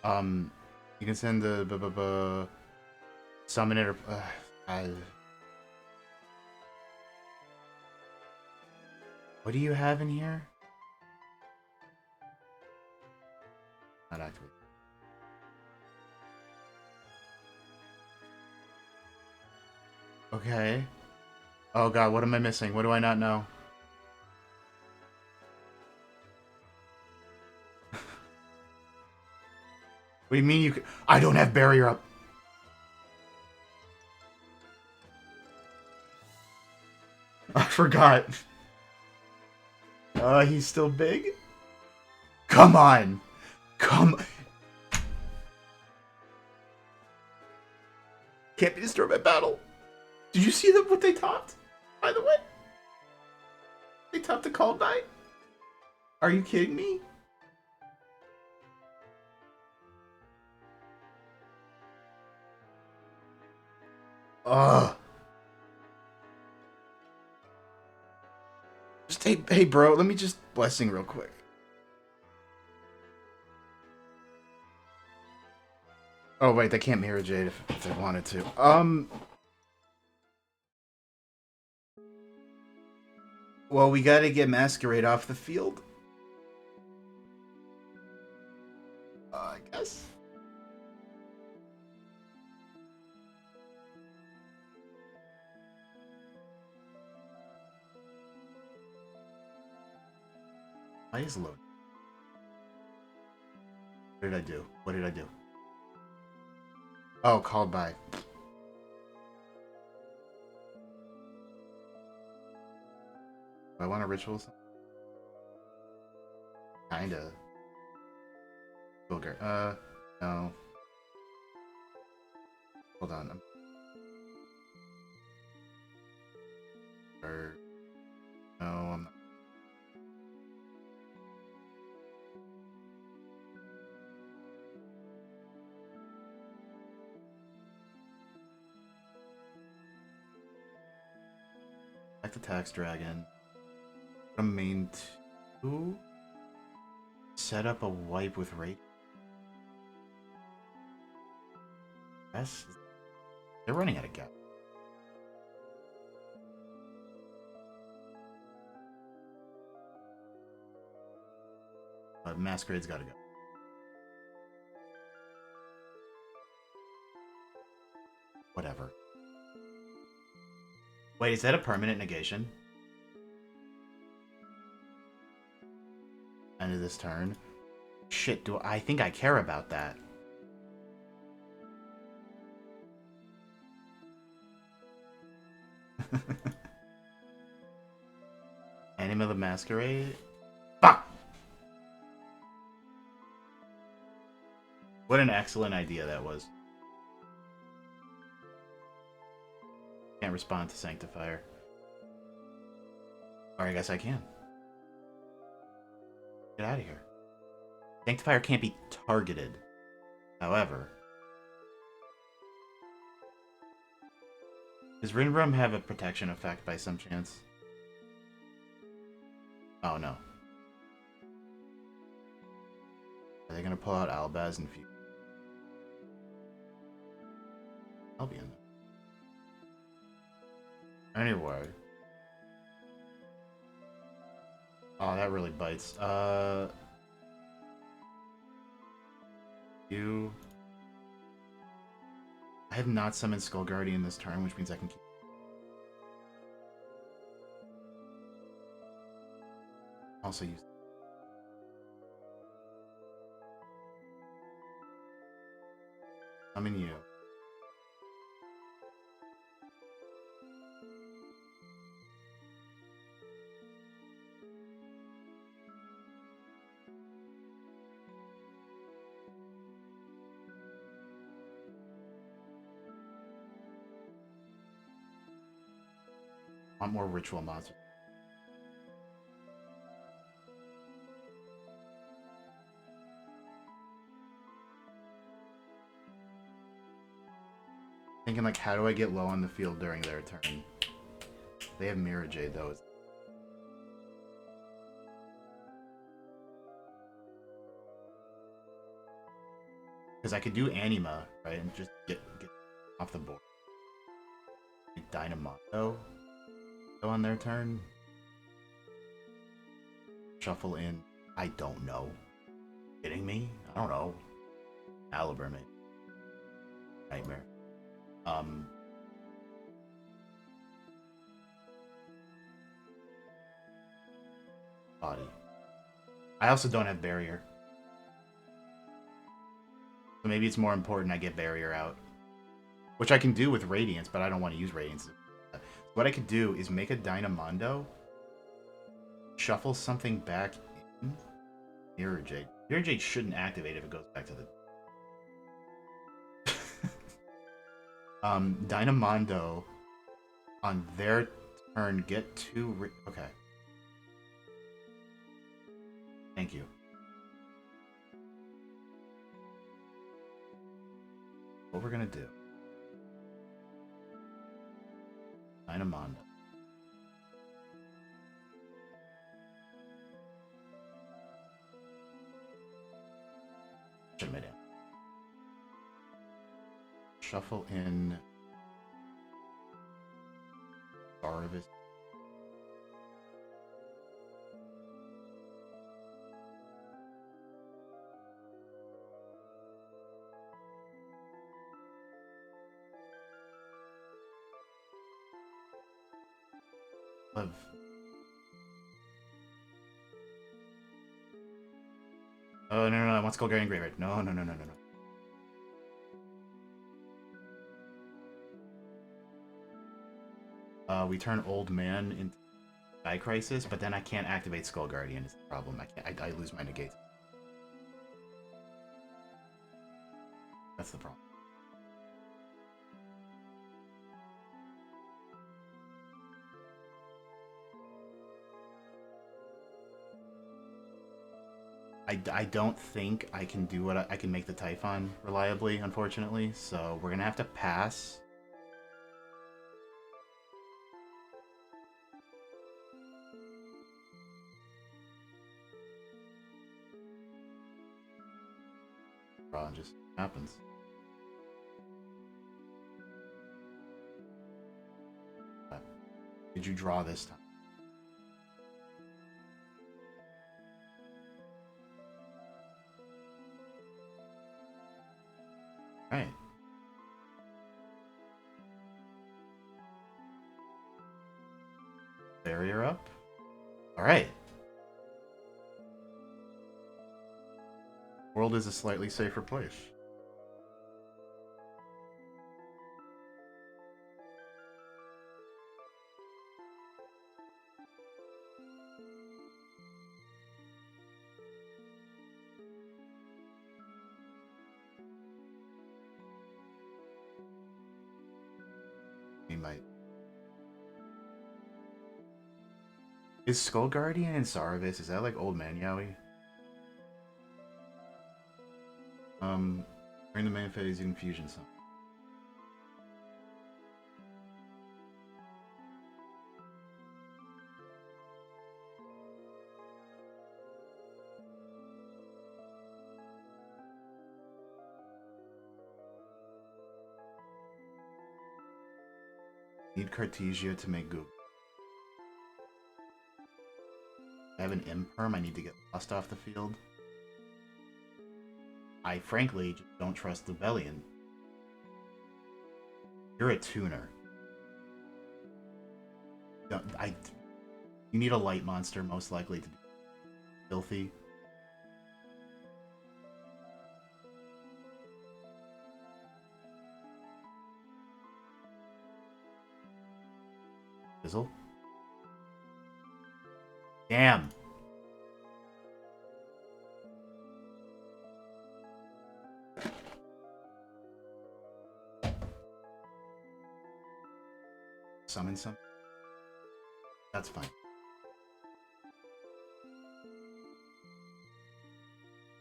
You can send the summon it or what do you have in here? Not activate. Okay. Oh god, what am I missing? What do I not know? What do you mean you can... I don't have barrier up. I forgot. He's still big? Come on! Come... Can't be disturbed by battle. Did you see what they topped? By the way? They topped a call by? Are you kidding me? Ugh. Just hey bro, let me just blessing real quick. Oh wait, they can't mirror Jade if they wanted to. Well, we gotta get Masquerade off the field. I guess. Why is load? What did I do? What did I do? Oh, called by. Do I want a ritual? Kinda. Vulgar. No. Hold on. No, I'm not. Back to Tax Dragon. A main 2. Set up a wipe with rate. Yes. They're running out of gas. Masquerade's gotta go. Whatever. Wait, is that a permanent negation? End of this turn. Shit, I think I care about that. Enemy of the Masquerade? Fuck! What an excellent idea that was. Can't respond to Sanctifier. Or I guess I can. out of here. Sanctifier can't be targeted. However, does Rinbrum have a protection effect by some chance? Oh no. Are they gonna pull out Albaz and Fury? I'll be in there. Anyway. Oh, that really bites. You. I have not summoned Skull Guardian this turn, which means I can keep. Also use. Summon you. Want more ritual monsters. Thinking like, how do I get low on the field during their turn? They have Mirror Jade though. Because I could do Anima, right, and just get off the board. Dynamondo go on their turn. Shuffle in. I don't know. Kidding me? I don't know. Aliber, maybe. Nightmare. Body. I also don't have barrier. So maybe it's more important I get barrier out. Which I can do with Radiance, but I don't want to use Radiance. What I could do is make a Dynamondo, shuffle something back in. Mirror Jade. Mirror Jade shouldn't activate if it goes back to the... Dynamondo on their turn, get two... Okay. Thank you. What we're gonna do... Dynamondo. Should have made it. Shuffle in Barvis. Love. Oh, no, I want Skull Guardian Graveyard. No. We turn Old Man into Sky Crisis, but then I can't activate Skull Guardian. Is the problem. I lose my negate. That's the problem. I don't think I can do what I can make the Typhon reliably, unfortunately. So we're gonna have to pass. It just happens. Did you draw this time? Right. Barrier up. All right. World is a slightly safer place. He might. Is Skull Guardian and Saravis, is that like Old Man Yowie? During the main phase, you can fusion some. Need Cartesia to make Google. I have an imperm, I need to get Lost off the field. I frankly just don't trust the Bellion. You're a tuner. You need a light monster, most likely, to do filthy. Fizzle. Damn. Summon some. That's fine.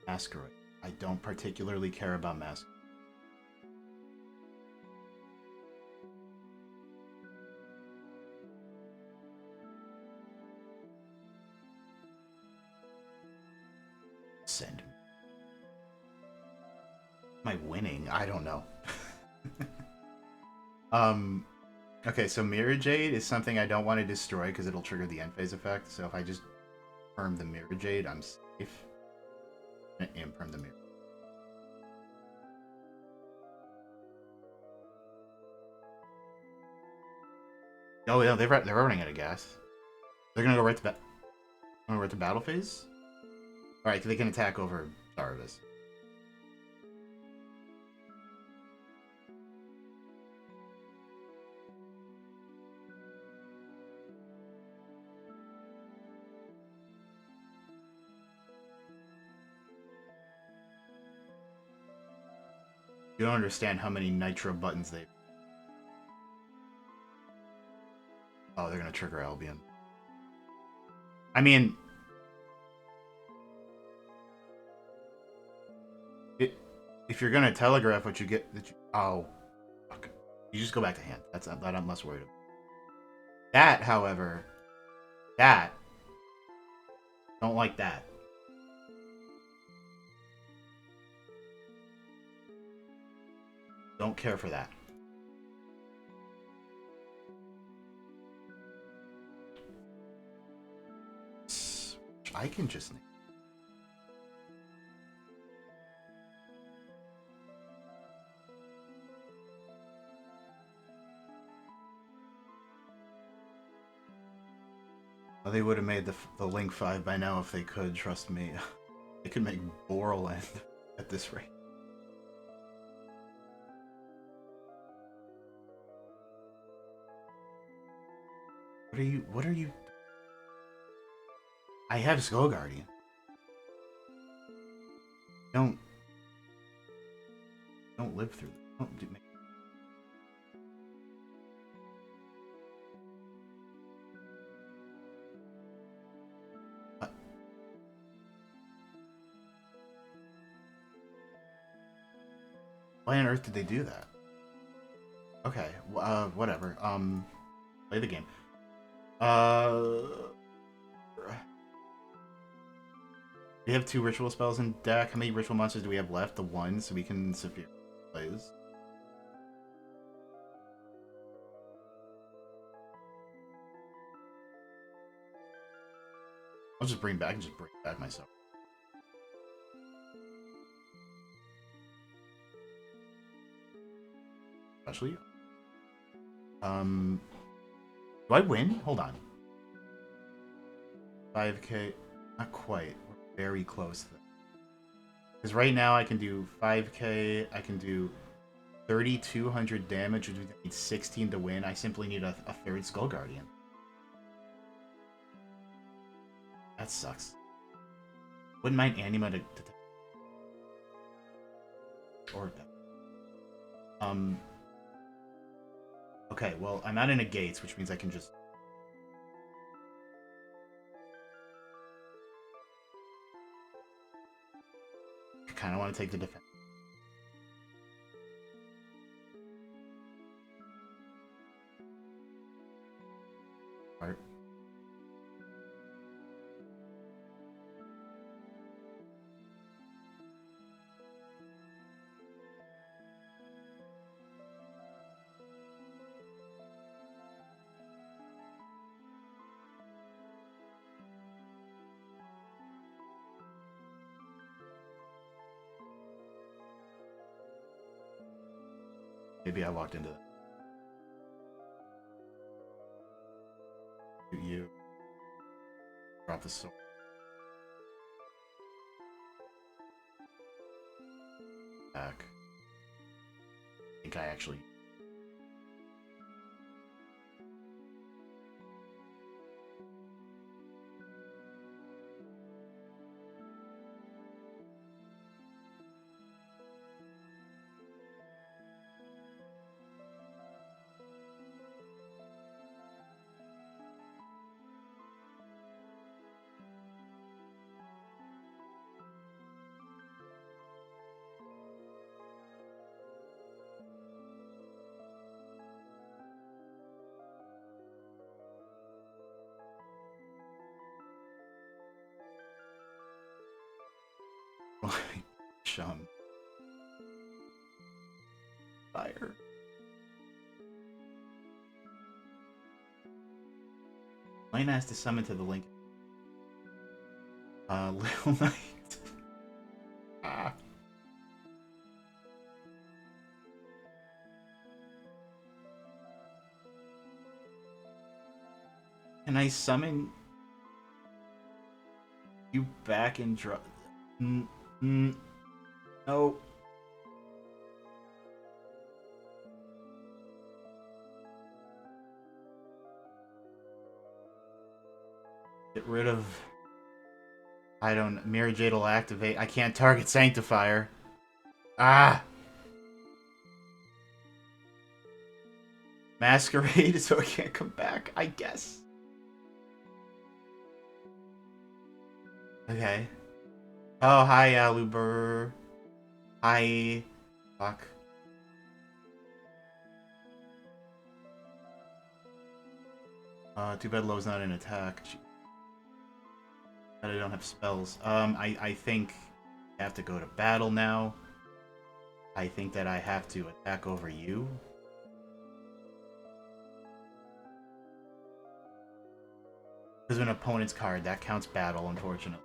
Masquerade. I don't particularly care about Masquerade. Send me. Am I winning? I don't know. Okay, so Mirror Jade is something I don't want to destroy because it'll trigger the end phase effect. So if I just perm the Mirror Jade, I'm safe. And perm the Mirror. Oh yeah, they're running out of gas. They're gonna go right to battle phase. All right, they can attack over Starvis. You don't understand how many Nitro buttons they... Oh, they're gonna trigger Albion. I mean... If you're gonna telegraph what you get... Oh. Fuck. You just go back to hand. That I'm less worried about. That, however... That... Don't like that. Don't care for that. I can just... Well, they would have made the Link 5 by now if they could, trust me. They could make Borland at this rate. What are you? I have Skull Guardian. Don't live through this. Don't do me. What? Why on earth did they do that? Okay, whatever. Play the game. We have 2 ritual spells in deck. How many ritual monsters do we have left? The 1, so we can Saphir plays. I'll just bring back myself. Especially. Do I win? Hold on. 5k. Not quite. We're very close. Because right now I can do 5k. I can do 3,200 damage, which would need 16 to win. I simply need a 3rd Skull Guardian. That sucks. Wouldn't mind Anima to or okay, well, I'm out of negates, which means I can just... I kind of want to take the defense. Maybe I walked into that. You drop the sword. Back. I think I actually. Shum. Fire. Might ask to summon to the link. Little Knight. Ah. Can I summon you back and drop? No. Get rid of. I don't. Mirror Jade will activate. I can't target Sanctifier. Ah! Masquerade, so I can't come back, I guess. Okay. Oh, hi, Aluber. Hi. Fuck. Too bad Low's not in attack. But I don't have spells. I think I have to go to battle now. I think that I have to attack over you. Because of an opponent's card, that counts battle, unfortunately.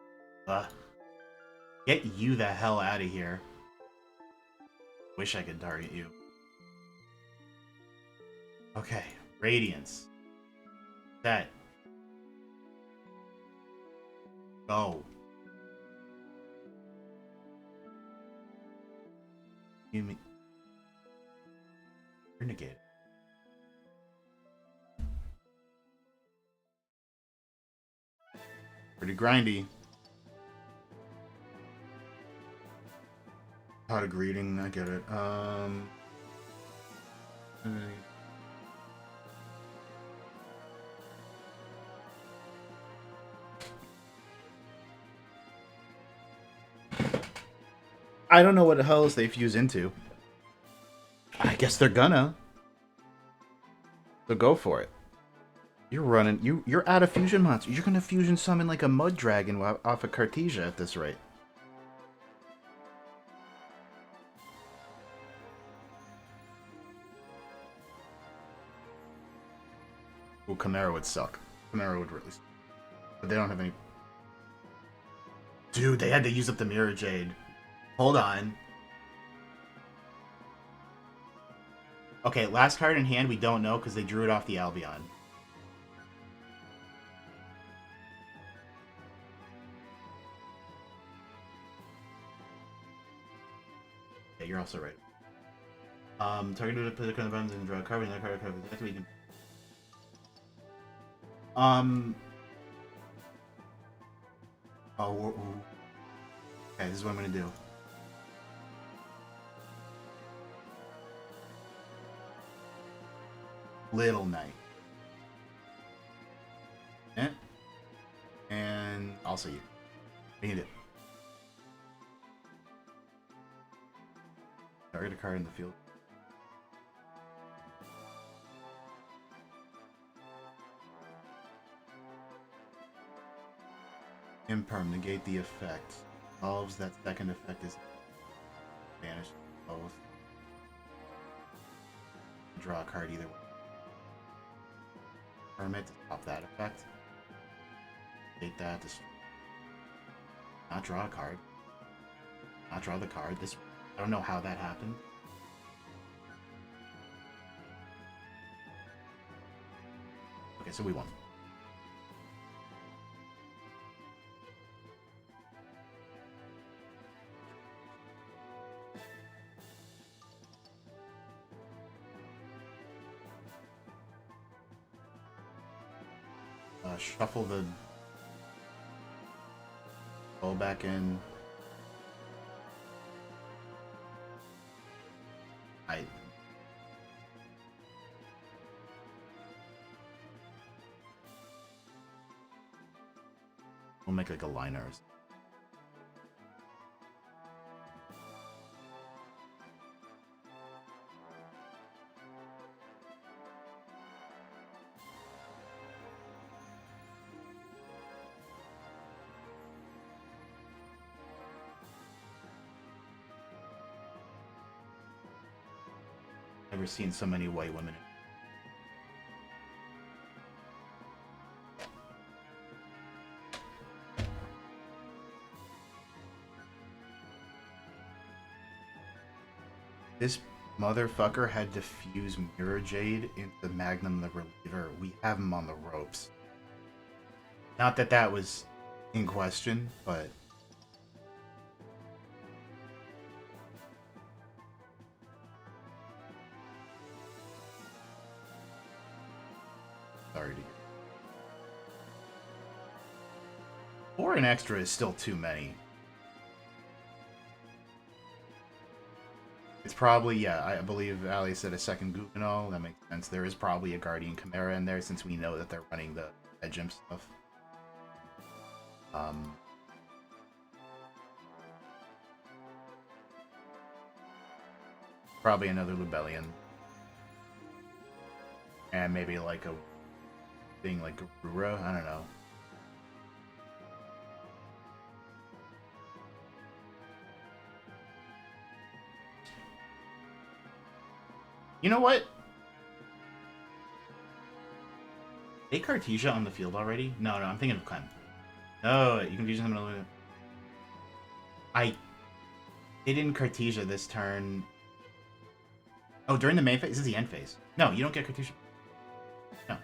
Get you the hell out of here. Wish I could target you. Okay, Radiance. Set. Go. You mean you're negated. Pretty grindy. Pot of greeting, I get it. I don't know what the hell else they fuse into. I guess they're gonna. So go for it. You're running. You're out of fusion monsters. You're gonna fusion summon like a mud dragon off of Cartesia at this rate. Well, Chimera would suck. Chimera would really suck. But they don't have any. Dude, they had to use up the Mirror Jade. Hold on. Okay, last card in hand we don't know because they drew it off the Albion. Yeah, you're also right. Targeted a position on the buttons and draw a card and another card that we can. Oh. Okay, this is what I'm gonna do. Little Knight. Yeah. And also you. What do you do? Target a card in the field. Imperm, negate the effect. Solves that second effect is banished both. Draw a card either way. Permit to stop that effect. Negate that to not draw a card. Not draw the card. This I don't know how that happened. Okay, so we won. Shuffle the ball back in. We'll make like a liner. Never seen so many white women. This motherfucker had to fuse Mirror Jade into Magnum the Reliever. We have him on the ropes. Not that that was in question, but... Sorry to hear. 4 and extra is still too many. It's probably, yeah, I believe Ali said a second Guggenol. That makes sense. There is probably a Guardian Chimera in there since we know that they're running the Edge Imp stuff. Probably another Lubellian. And maybe like a thing like Garura. I don't know. You know what? Is Cartesia on the field already? No, I'm thinking of Clem. No, you can use him in a little bit. They didn't Cartesia this turn. Oh, during the main phase? This is the end phase. No, you don't get Cartesia. No.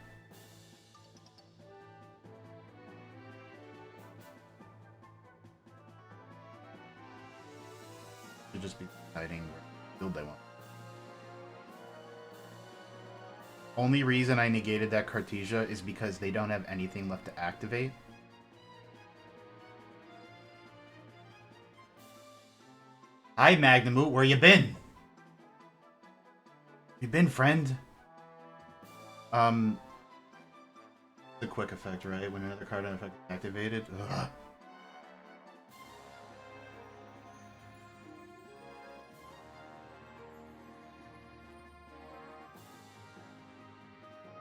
Should just be deciding what field they want. Only reason I negated that Cartesia is because they don't have anything left to activate. Hi, Magnamoot, where you been? You been, friend? The quick effect, right? When another card on effect is activated. Ugh.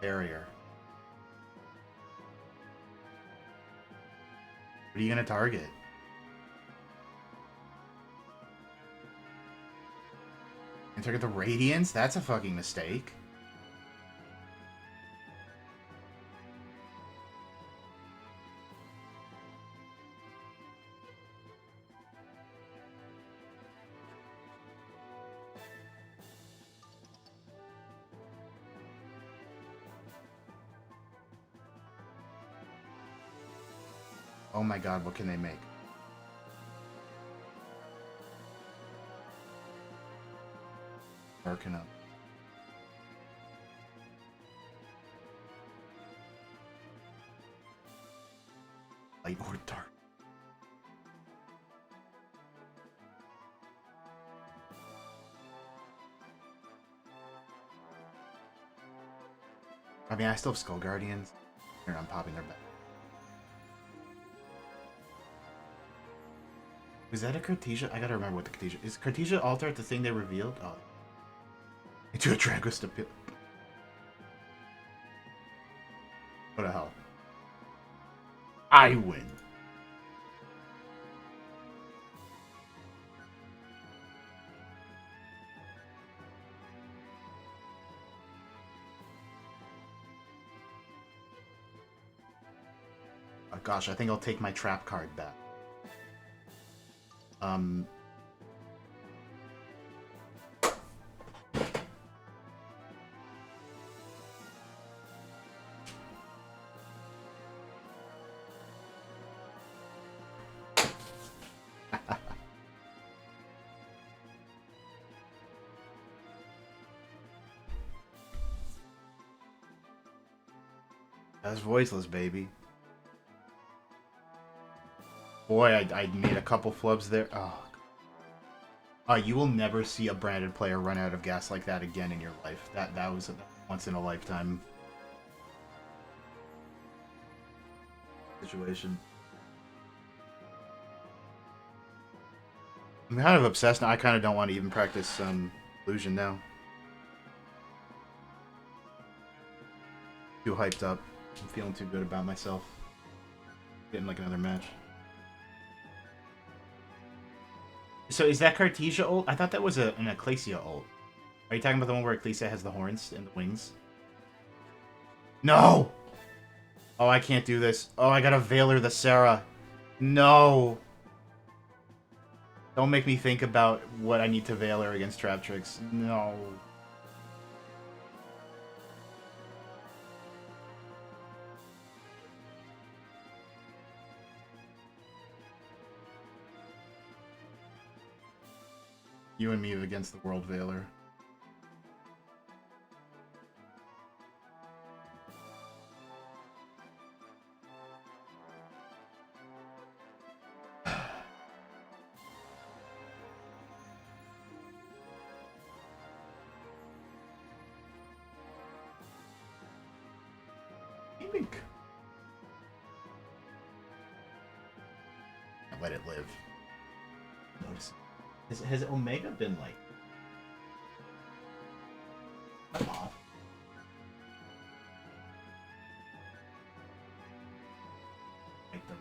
Barrier. What are you gonna target? And target the Radiance? That's a fucking mistake. Oh my god, what can they make? Darken up. Light or dark? I mean, I still have Skull Guardians. Here, I'm popping their back. Was that a Cartesia? I gotta remember what the Cartesia is. Cartesia Alter the thing they revealed? Oh. Into a Dragos to pit. What the hell? I win. Oh gosh, I think I'll take my trap card back. That's voiceless, baby. Boy, I made a couple flubs there. Oh. You will never see a branded player run out of gas like that again in your life. That was a once in a lifetime situation. I'm kind of obsessed now. I kind of don't want to even practice illusion now. Too hyped up. I'm feeling too good about myself. Getting like another match. So is that Cartesia ult? I thought that was an Ecclesia ult. Are you talking about the one where Ecclesia has the horns and the wings? No! Oh, I can't do this. Oh, I gotta Veiler the Sarah. No! Don't make me think about what I need to Veiler against Trap Tricks. No. You and me against the World Veiler. Let it live. Notice. Has Omega been like... Come on. Like the...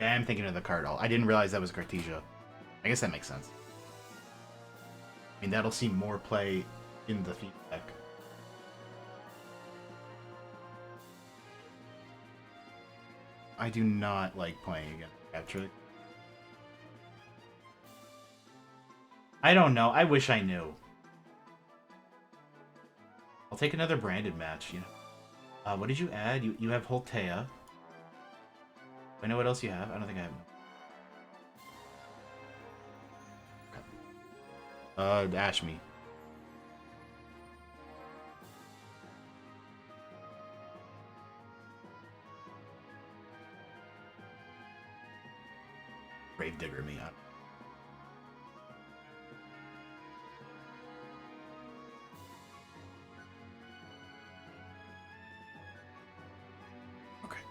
Yeah, I'm thinking of the card all. I didn't realize that was Cartesia. I guess that makes sense. I mean, that'll see more play in the feedback. I do not like playing against Patrick. I don't know. I wish I knew. I'll take another branded match, you know. What did you add? You have Holtea. I know what else you have. I don't think I have. Ashme. Gravedigger me up. Okay.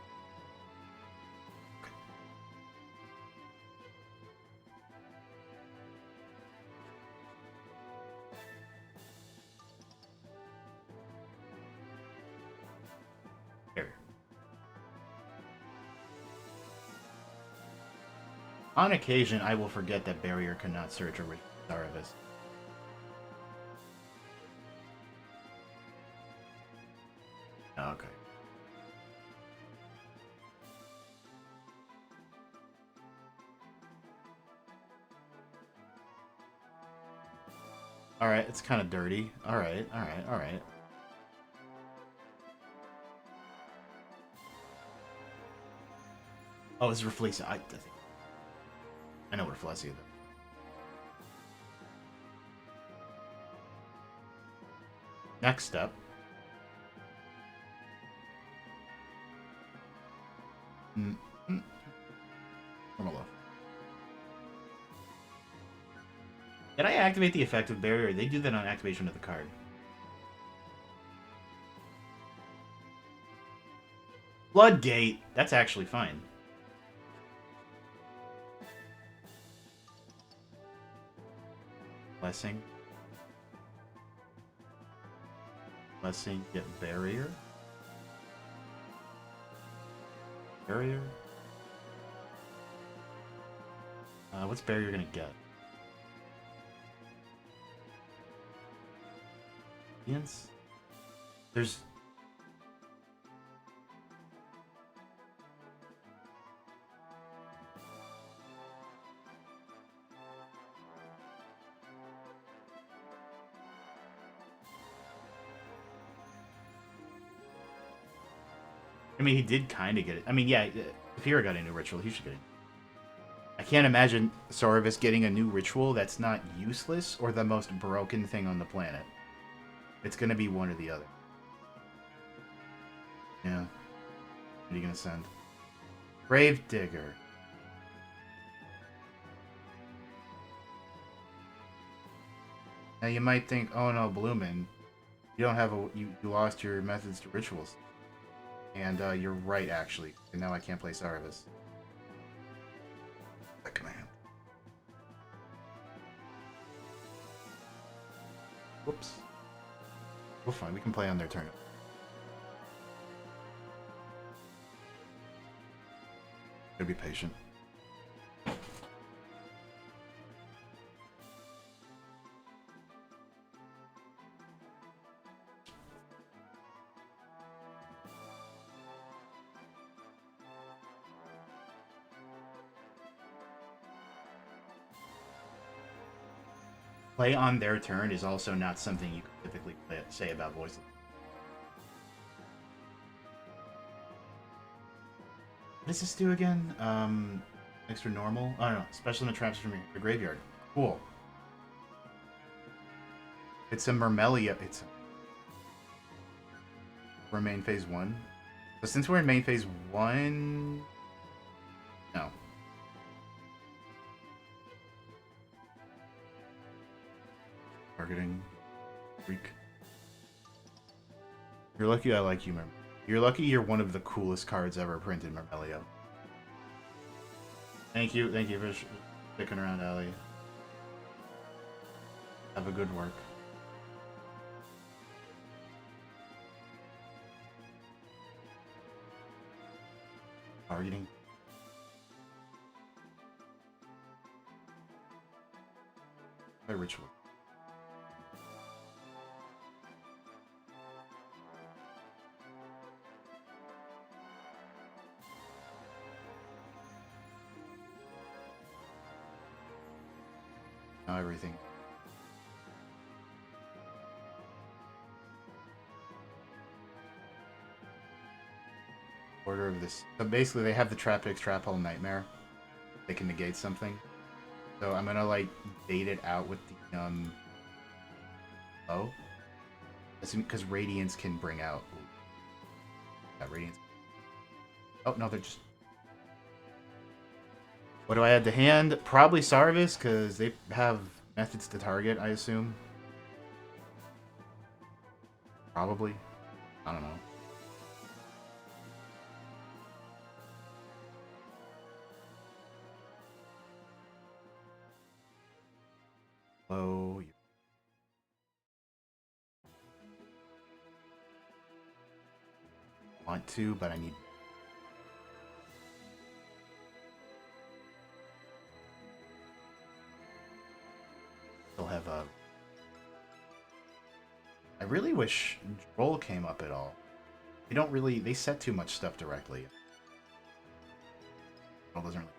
Here. On occasion, I will forget that Barrier cannot search original Zaravis. Okay. Alright, it's kind of dirty. Alright. Oh, it's Rafflesia. I know what Rafflesia is. Next step. Did I activate the effect of Barrier? They do that on activation of the card. Floodgate! That's actually fine. Blessing. Blessing, get Barrier. Barrier? What's Barrier gonna get? There's... I mean, he did kind of get it. I mean, yeah, if Hero got into Ritual, he should get it. can't imagine Sarvis getting a new ritual that's not useless or the most broken thing on the planet. It's gonna be one or the other. Yeah. What are you gonna send? Grave Digger. Now you might think, oh no, Bloomin', you don't have a you lost your methods to rituals. And you're right, actually. And now I can't play Sarvis. That command. Whoops. We're fine. We can play on their turn. Gotta be patient. Play on their turn is also not something you could typically say about Voiceless. What does this do again? Extra normal? Oh no, special traps from your graveyard. Cool. It's a Mermelia. It's we're in main phase 1. So since we're in main phase 1, no. Targeting freak. You're lucky I like you, Mermelia. You're lucky you're one of the coolest cards ever printed, Mermelia. Thank you for sticking around, Allie. Have a good work. Targeting. My ritual. Now everything. Order of this. So basically, they have the Trapix Trap Hole Nightmare. They can negate something. So I'm gonna like bait it out with the oh, because Radiance can bring out. Yeah, Radiance. Oh no, they're just. What do I add to hand? Probably Sarvis, because they have methods to target, I assume. Probably. I don't know. Oh, want to, but I need. Still have a. I really wish Droll came up at all. They don't really. They set too much stuff directly. Droll doesn't really.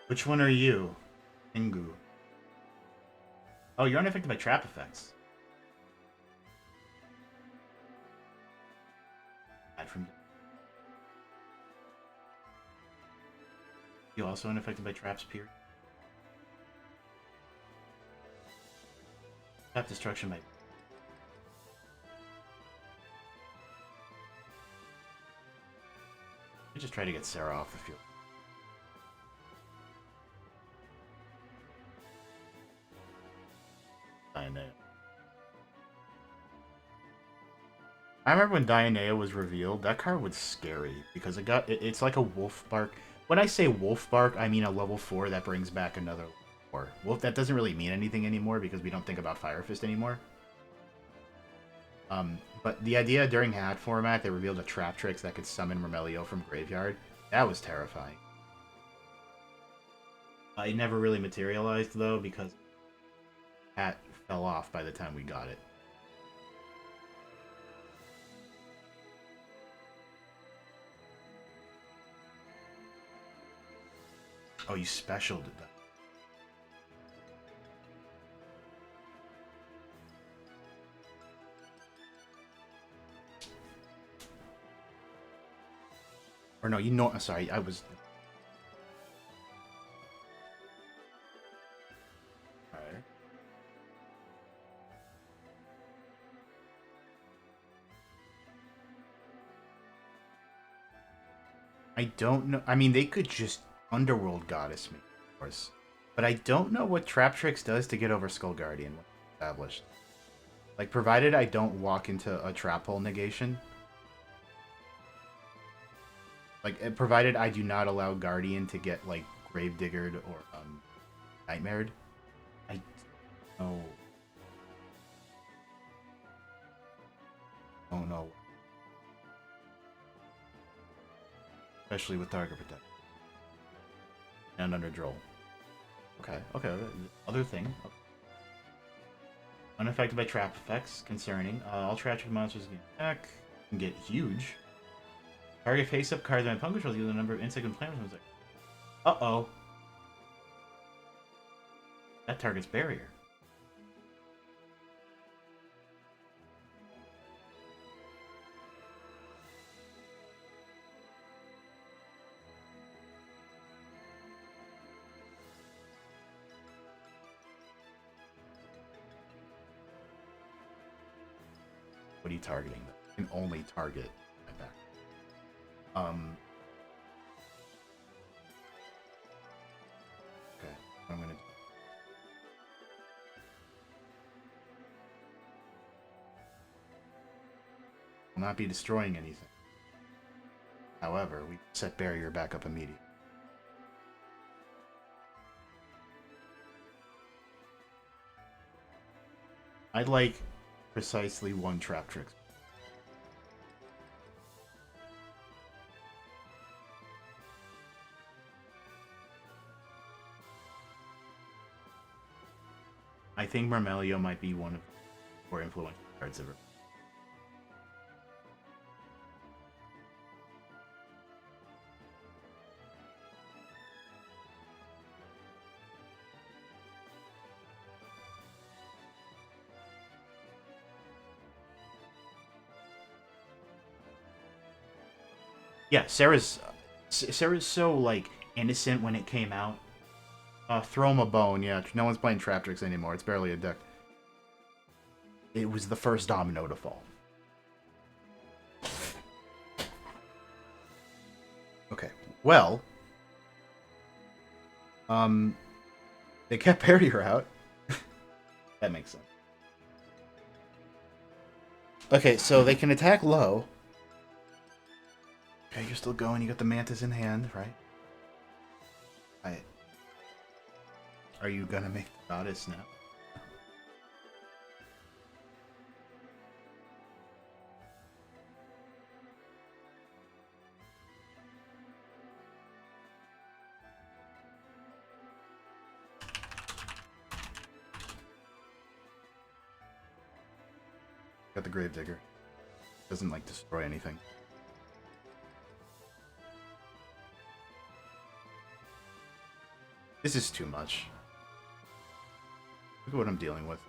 Which one are you? Ingu. Oh, you're unaffected by trap effects. From you also unaffected by traps, period. Trap destruction by. I just try to get Sarah off the field. Dianea. I remember when Dianea was revealed, that card was scary because it's like a wolf bark. When I say wolf bark, I mean a level 4 that brings back another 4. Wolf, that doesn't really mean anything anymore because we don't think about Fire Fist anymore. But the idea during Hat format, they revealed a Traptrix that could summon Mermelio from Graveyard. That was terrifying. It never really materialized though because Hat fell off by the time we got it. Oh, you specialed it. Or no, you know, sorry, I was... Alright. I don't know. I mean, they could just Underworld Goddess me, of course. But I don't know what Trap Tricks does to get over Skull Guardian when established. Like, provided I don't walk into a Trap Hole negation. Like, provided I do not allow Guardian to get, like, Gravediggered or, Nightmared. I... Oh. Oh, no. Especially with Target Protect. And under Droll. Okay, okay. Other thing. Okay. Unaffected by trap effects. Concerning. All tragic monsters can attack. Can get huge. Target face-up cards and my opponent controls the number of insect and plant. Like, uh-oh. That target's barrier. What are you targeting? You can only target my back. Okay, what I'm gonna do. Will not be destroying anything. However, we set barrier back up immediately. I'd like precisely one trap trick. I think Marmelio might be one of the more influential cards ever. Yeah, Sarah's so like innocent when it came out. Throw him a bone. Yeah, no one's playing Trap Tricks anymore. It's barely a deck. It was the first domino to fall. Okay. Well, they kept barrier out. That makes sense. Okay, so they can attack low. Okay, you're still going. You got the Mantis in hand, right? Are you gonna make the goddess now? Got the Gravedigger. Doesn't like destroy anything. This is too much. Look at what I'm dealing with.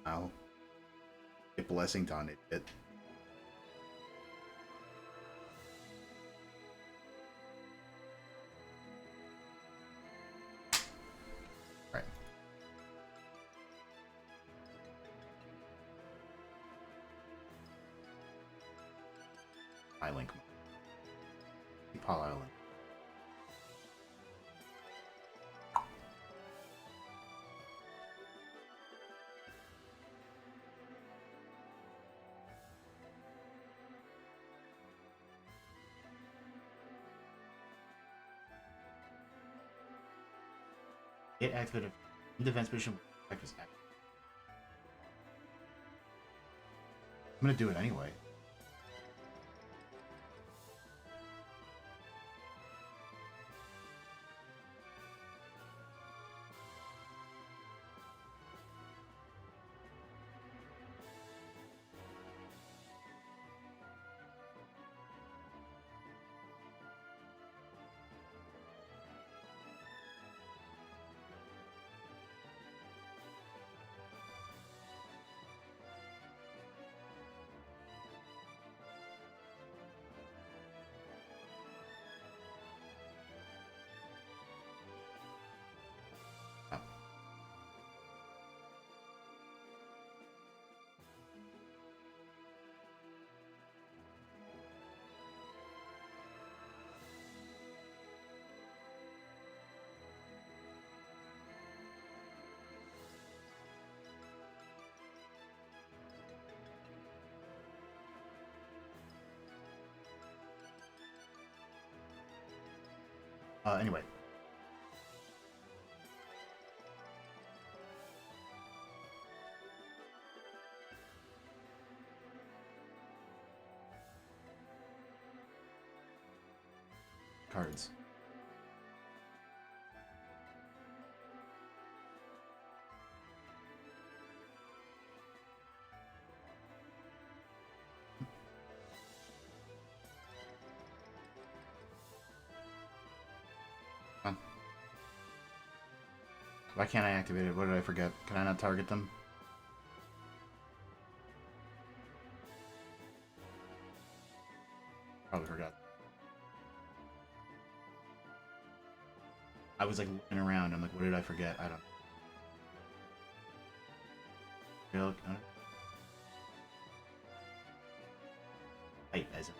Ow. Get blessing on it. Right. Island. Paul Island. It activated in defense position. I'm gonna do it anyway. Anyway. Cards. Come on. Why can't I activate it? What did I forget? Can I not target them? Probably forgot. I was like looking around. I'm like, what did I forget? I don't know. Height as a...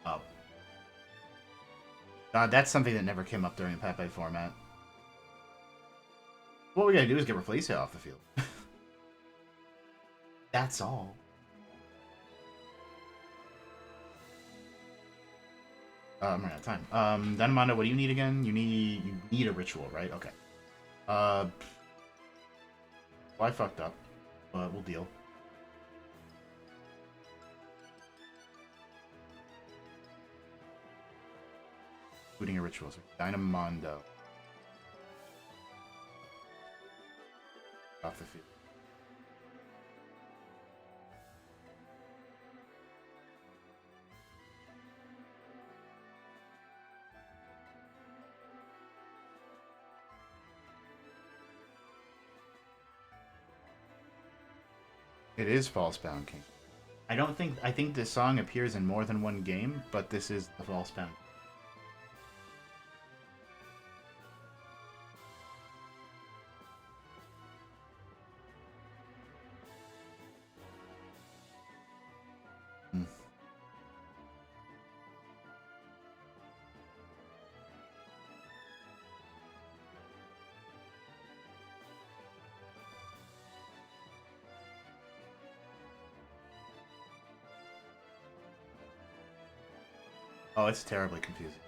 Oh. That's something that never came up during the Pepe format. What we gotta do is get Replace off the field. That's all. I'm running out of time. Denamanda, what do you need again? You need a ritual, right? Okay. Well, I fucked up, but we'll deal. Including a ritual. So Dynamondo. Off the field. It is False Bound King. I think this song appears in more than one game, but this is the False Bound. Hmm. Oh, it's terribly confusing.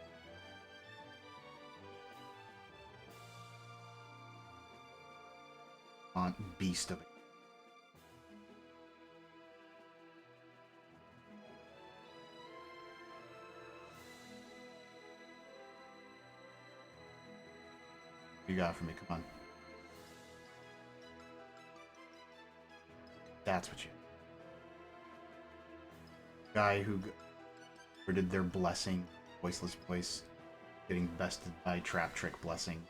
On beast of it. You got for me, come on. That's what you... Guy who did their blessing, Voiceless Voice, getting bested by Trap Trick Blessing.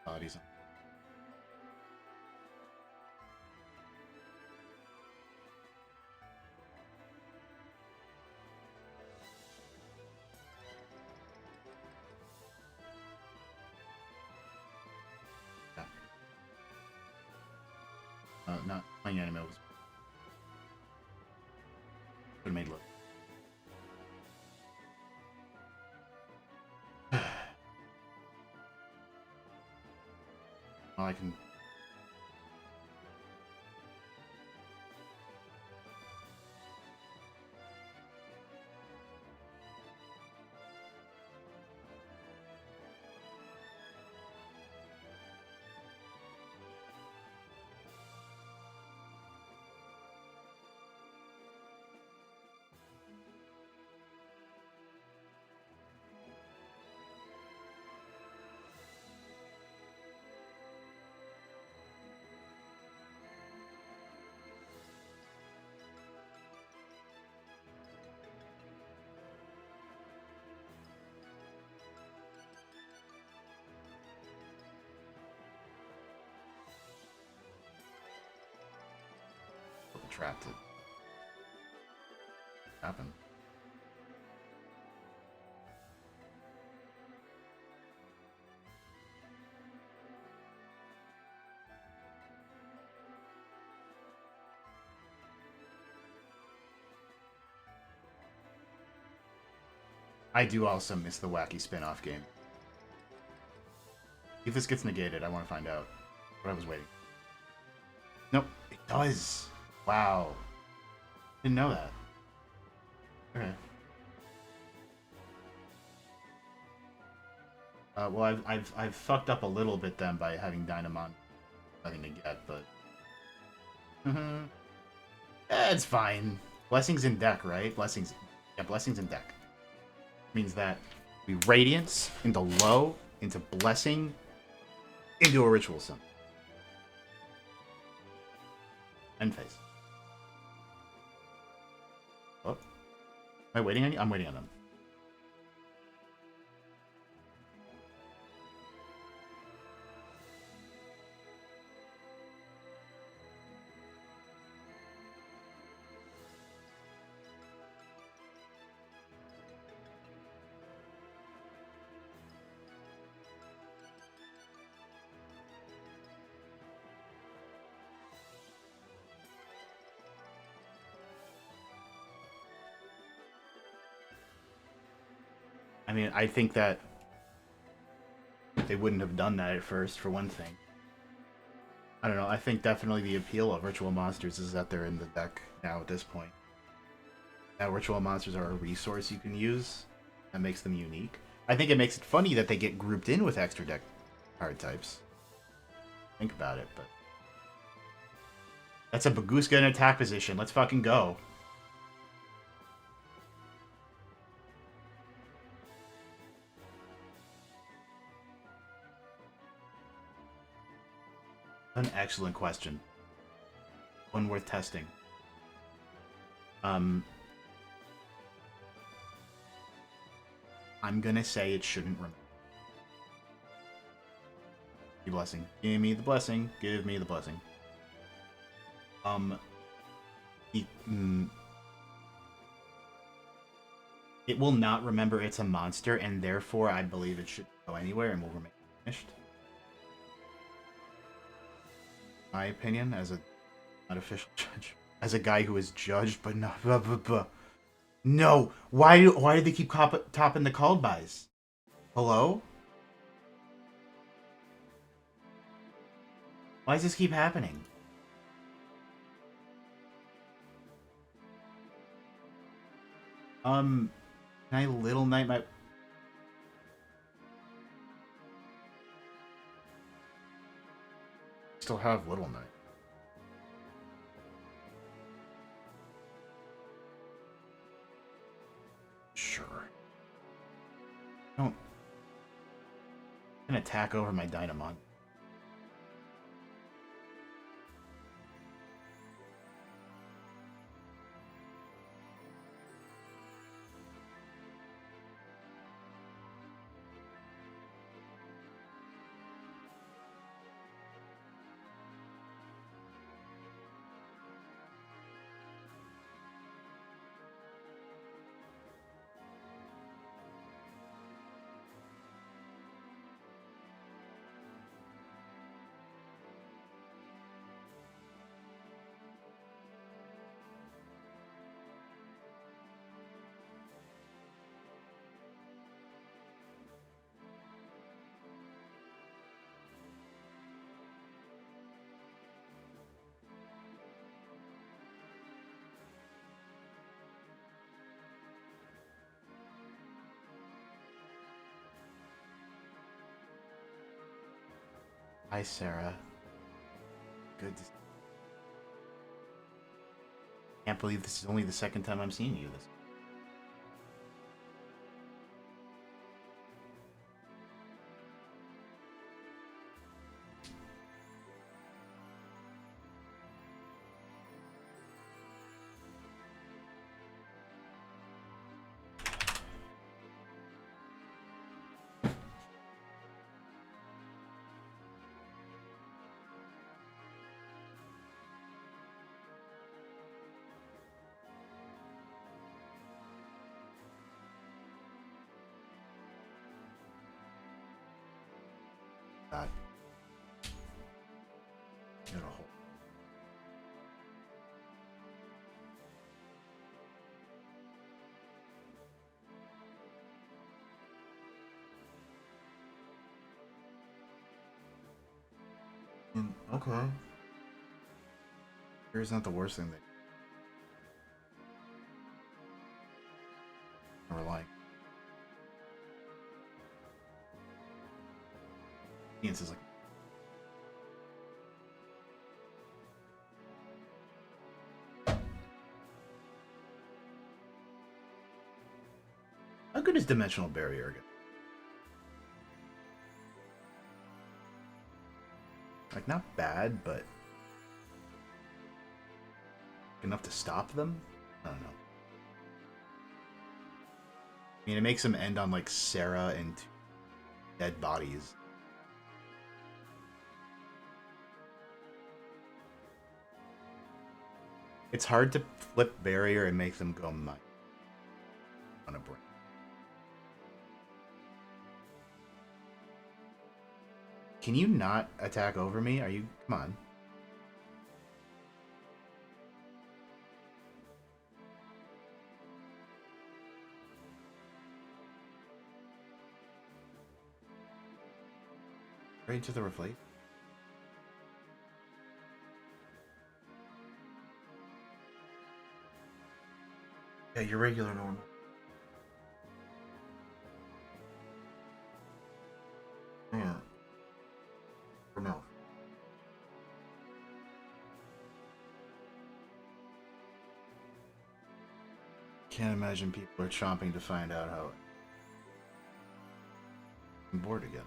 Bodies on. Not playing anime was would have made look. Well, I can. Trapped it. Happen. I do also miss the wacky spin-off game. If this gets negated, I want to find out. But I was waiting. Nope, it does. Wow. Didn't know that. Okay. Well, I've fucked up a little bit then by having Dynamon nothing to get, but it's fine. Blessings in deck, right? Blessings, yeah, blessings in deck means that we Radiance into low, into Blessing, into a Ritual Summon. End phase. Oh, am I waiting on you? I'm waiting on them. I mean, I think that they wouldn't have done that at first, for one thing. I don't know. I think definitely the appeal of Ritual Monsters is that they're in the deck now at this point. Now, Ritual Monsters are a resource you can use that makes them unique. I think it makes it funny that they get grouped in with extra deck card types. Think about it, but... That's a Baguska in attack position. Let's fucking go. An excellent question. One worth testing. I'm gonna say it shouldn't remember. The blessing. Give me the blessing. Give me the blessing. It will not remember it's a monster, and therefore I believe it should go anywhere and will remain finished. My opinion, as a not official judge, as a guy who is judged but not. No, why do they keep topping the called buys? Hello? Why does this keep happening? Can I Little Knight my... Still have Little Knight. Sure. Don't... I can attack over my Dynamon. Hi, Sarah. Good to see you. Can't believe this is only the second time I'm seeing you this. God. Get a hole. Okay. Here's not the worst thing they ever like. Is like. How good is Dimensional Barrier again? Like, not bad, but enough to stop them? I don't know. I mean, it makes them end on, like, Sarah and dead bodies. It's hard to flip Barrier and make them go mine on a brain. Can you not attack over me? Are you... Come on. Right to the reflate? Yeah, your regular normal. Yeah. For no. Can't imagine people are chomping to find out how I'm bored again.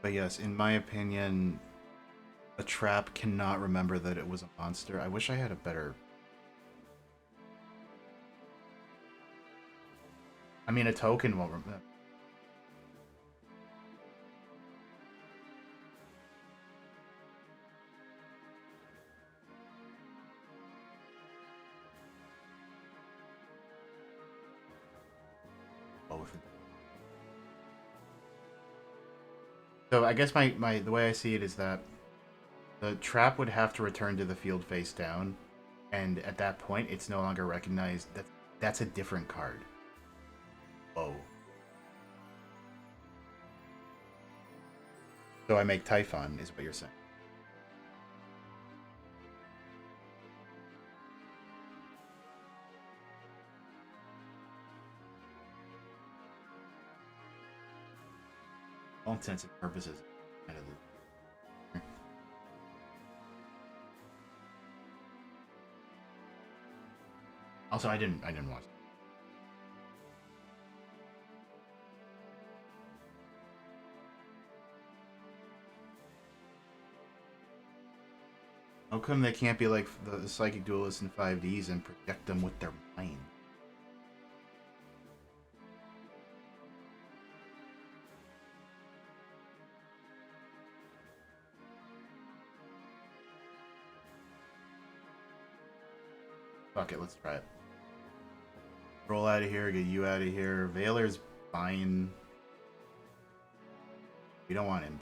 But yes, in my opinion, a trap cannot remember that it was a monster. I wish I had a better... I mean, a token won't remember. Both. So I guess the way I see it is that the trap would have to return to the field face down, and at that point, it's no longer recognized. That's a different card. Whoa. So I make Typhon, is what you're saying. All intents and purposes, kind of. Also, I didn't watch. How come they can't be like the psychic duelists in 5Ds and project them with their mind? Fuck it, let's try it. Roll out of here, get you out of here. Veiler's fine. We don't want him.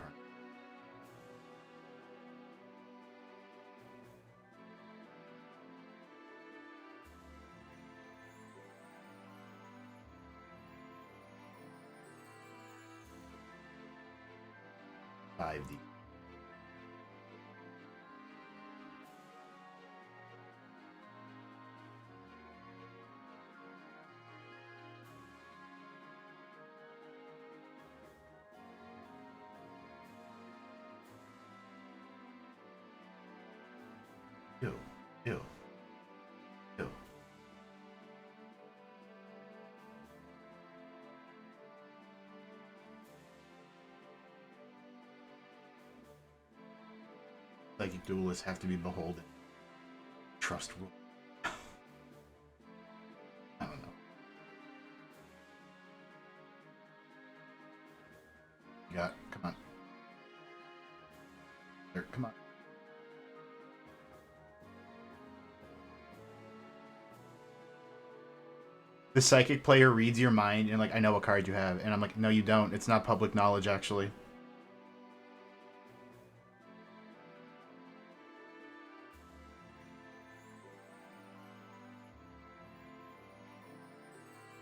5D. Ew. Ew. Ew. Psychic duelists have to be beholden. Trust rule. I don't know. You got. Come on. There, come on. The psychic player reads your mind and like, I know what card you have, and I'm like, no, you don't. It's not public knowledge, actually.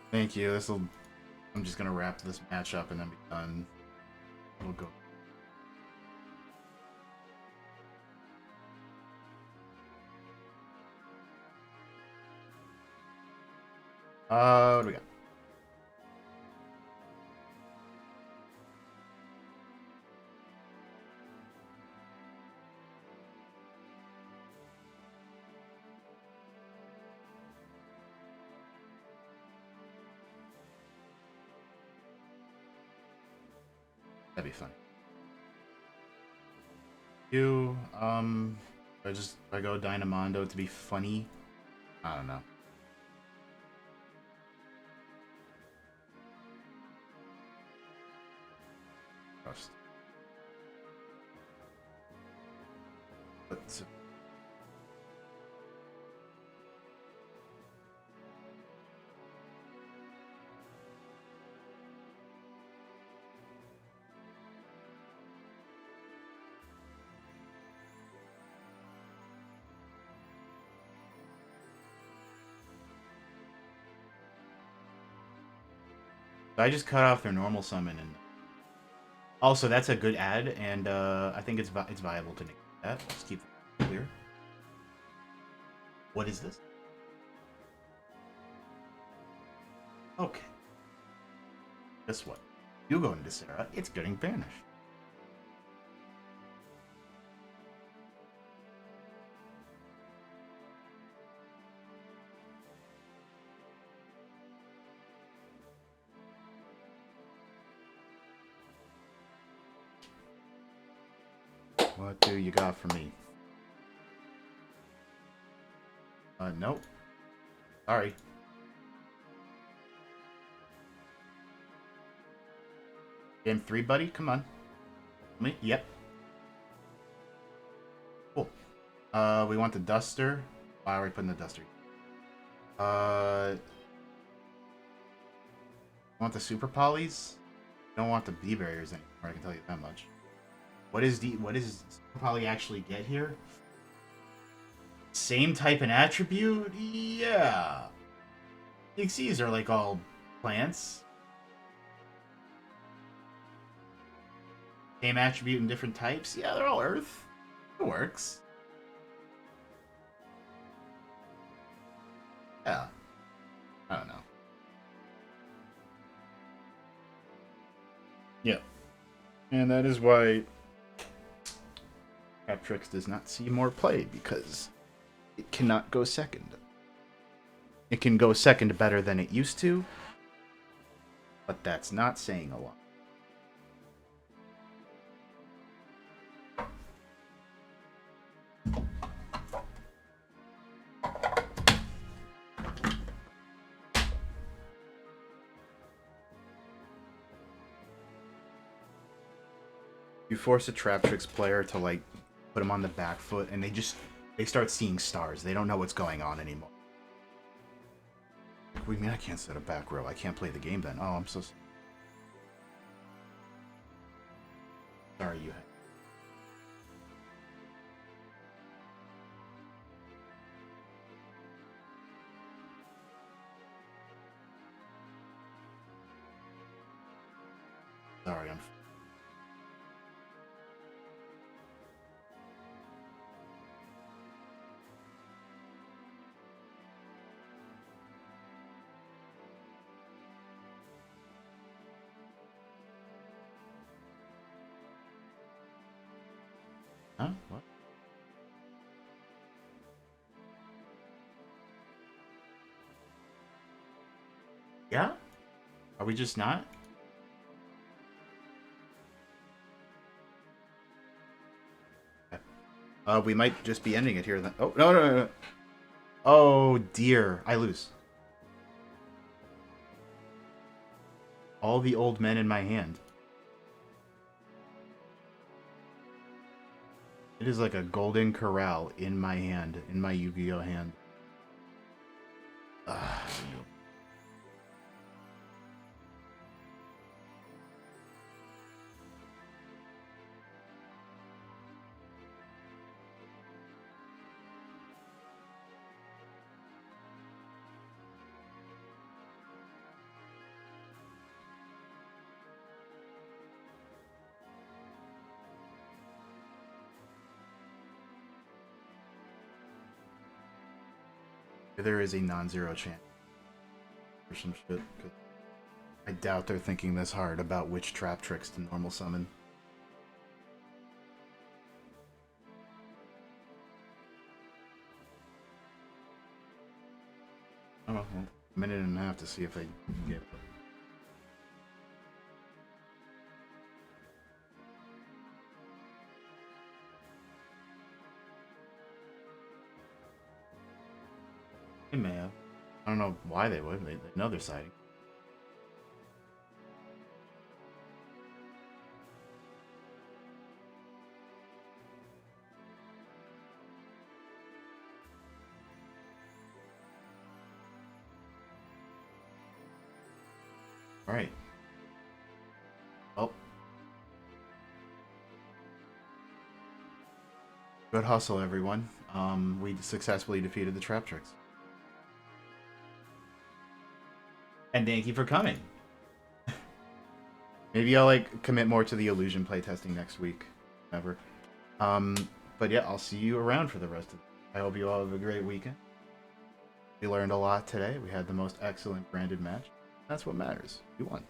Thank you. This'll. I'm just gonna wrap this match up and then be done. We'll go. What do we got? That'd be fun. I go Dynamondo to be funny. I don't know. Trust. But I just cut off their normal summon, and also that's a good ad, and I think it's viable to make that. Just keep it clear. What is this? Okay. Guess what? You go into Sarah, it's getting banished. What do you got for me? Nope. Sorry. Game 3, buddy? Come on. Me? Yep. Cool. We want the Duster. Why are we putting the Duster? Want the Super Polys? Don't want the B barriers anymore, I can tell you that much. What does Super Poly actually get here? Same type and attribute? Yeah. Pixies are like all plants. Same attribute and different types? Yeah, they're all earth. It works. Yeah. I don't know. Yeah. And that is why Captrix does not see more play, because it cannot go second. It can go second better than it used to, but that's not saying a lot. You force a Traptrix player to like put them on the back foot, and they start seeing stars. They don't know what's going on anymore. What do you mean I can't set a back row? I can't play the game then. Oh, I'm so sorry. You. Sorry, I'm. Huh? What? Yeah? Are we just not? We might just be ending it here then. Oh, no. Oh, dear. I lose. All the old men in my hand. It is like a golden corral in my hand, in my Yu-Gi-Oh hand. There is a non-zero chance or some shit. I doubt they're thinking this hard about which trap tricks to normal summon. Oh, well, a minute and a half to see if they get it. They may have. I don't know why they would. They know they're siding. All right. Oh. Good hustle, everyone. We successfully defeated the trap tricks. And thank you for coming. Maybe I'll like commit more to the illusion playtesting next week. Never. But yeah, I'll see you around for the rest of it. I hope you all have a great weekend. We learned a lot today. We had the most excellent branded match. That's what matters. You won.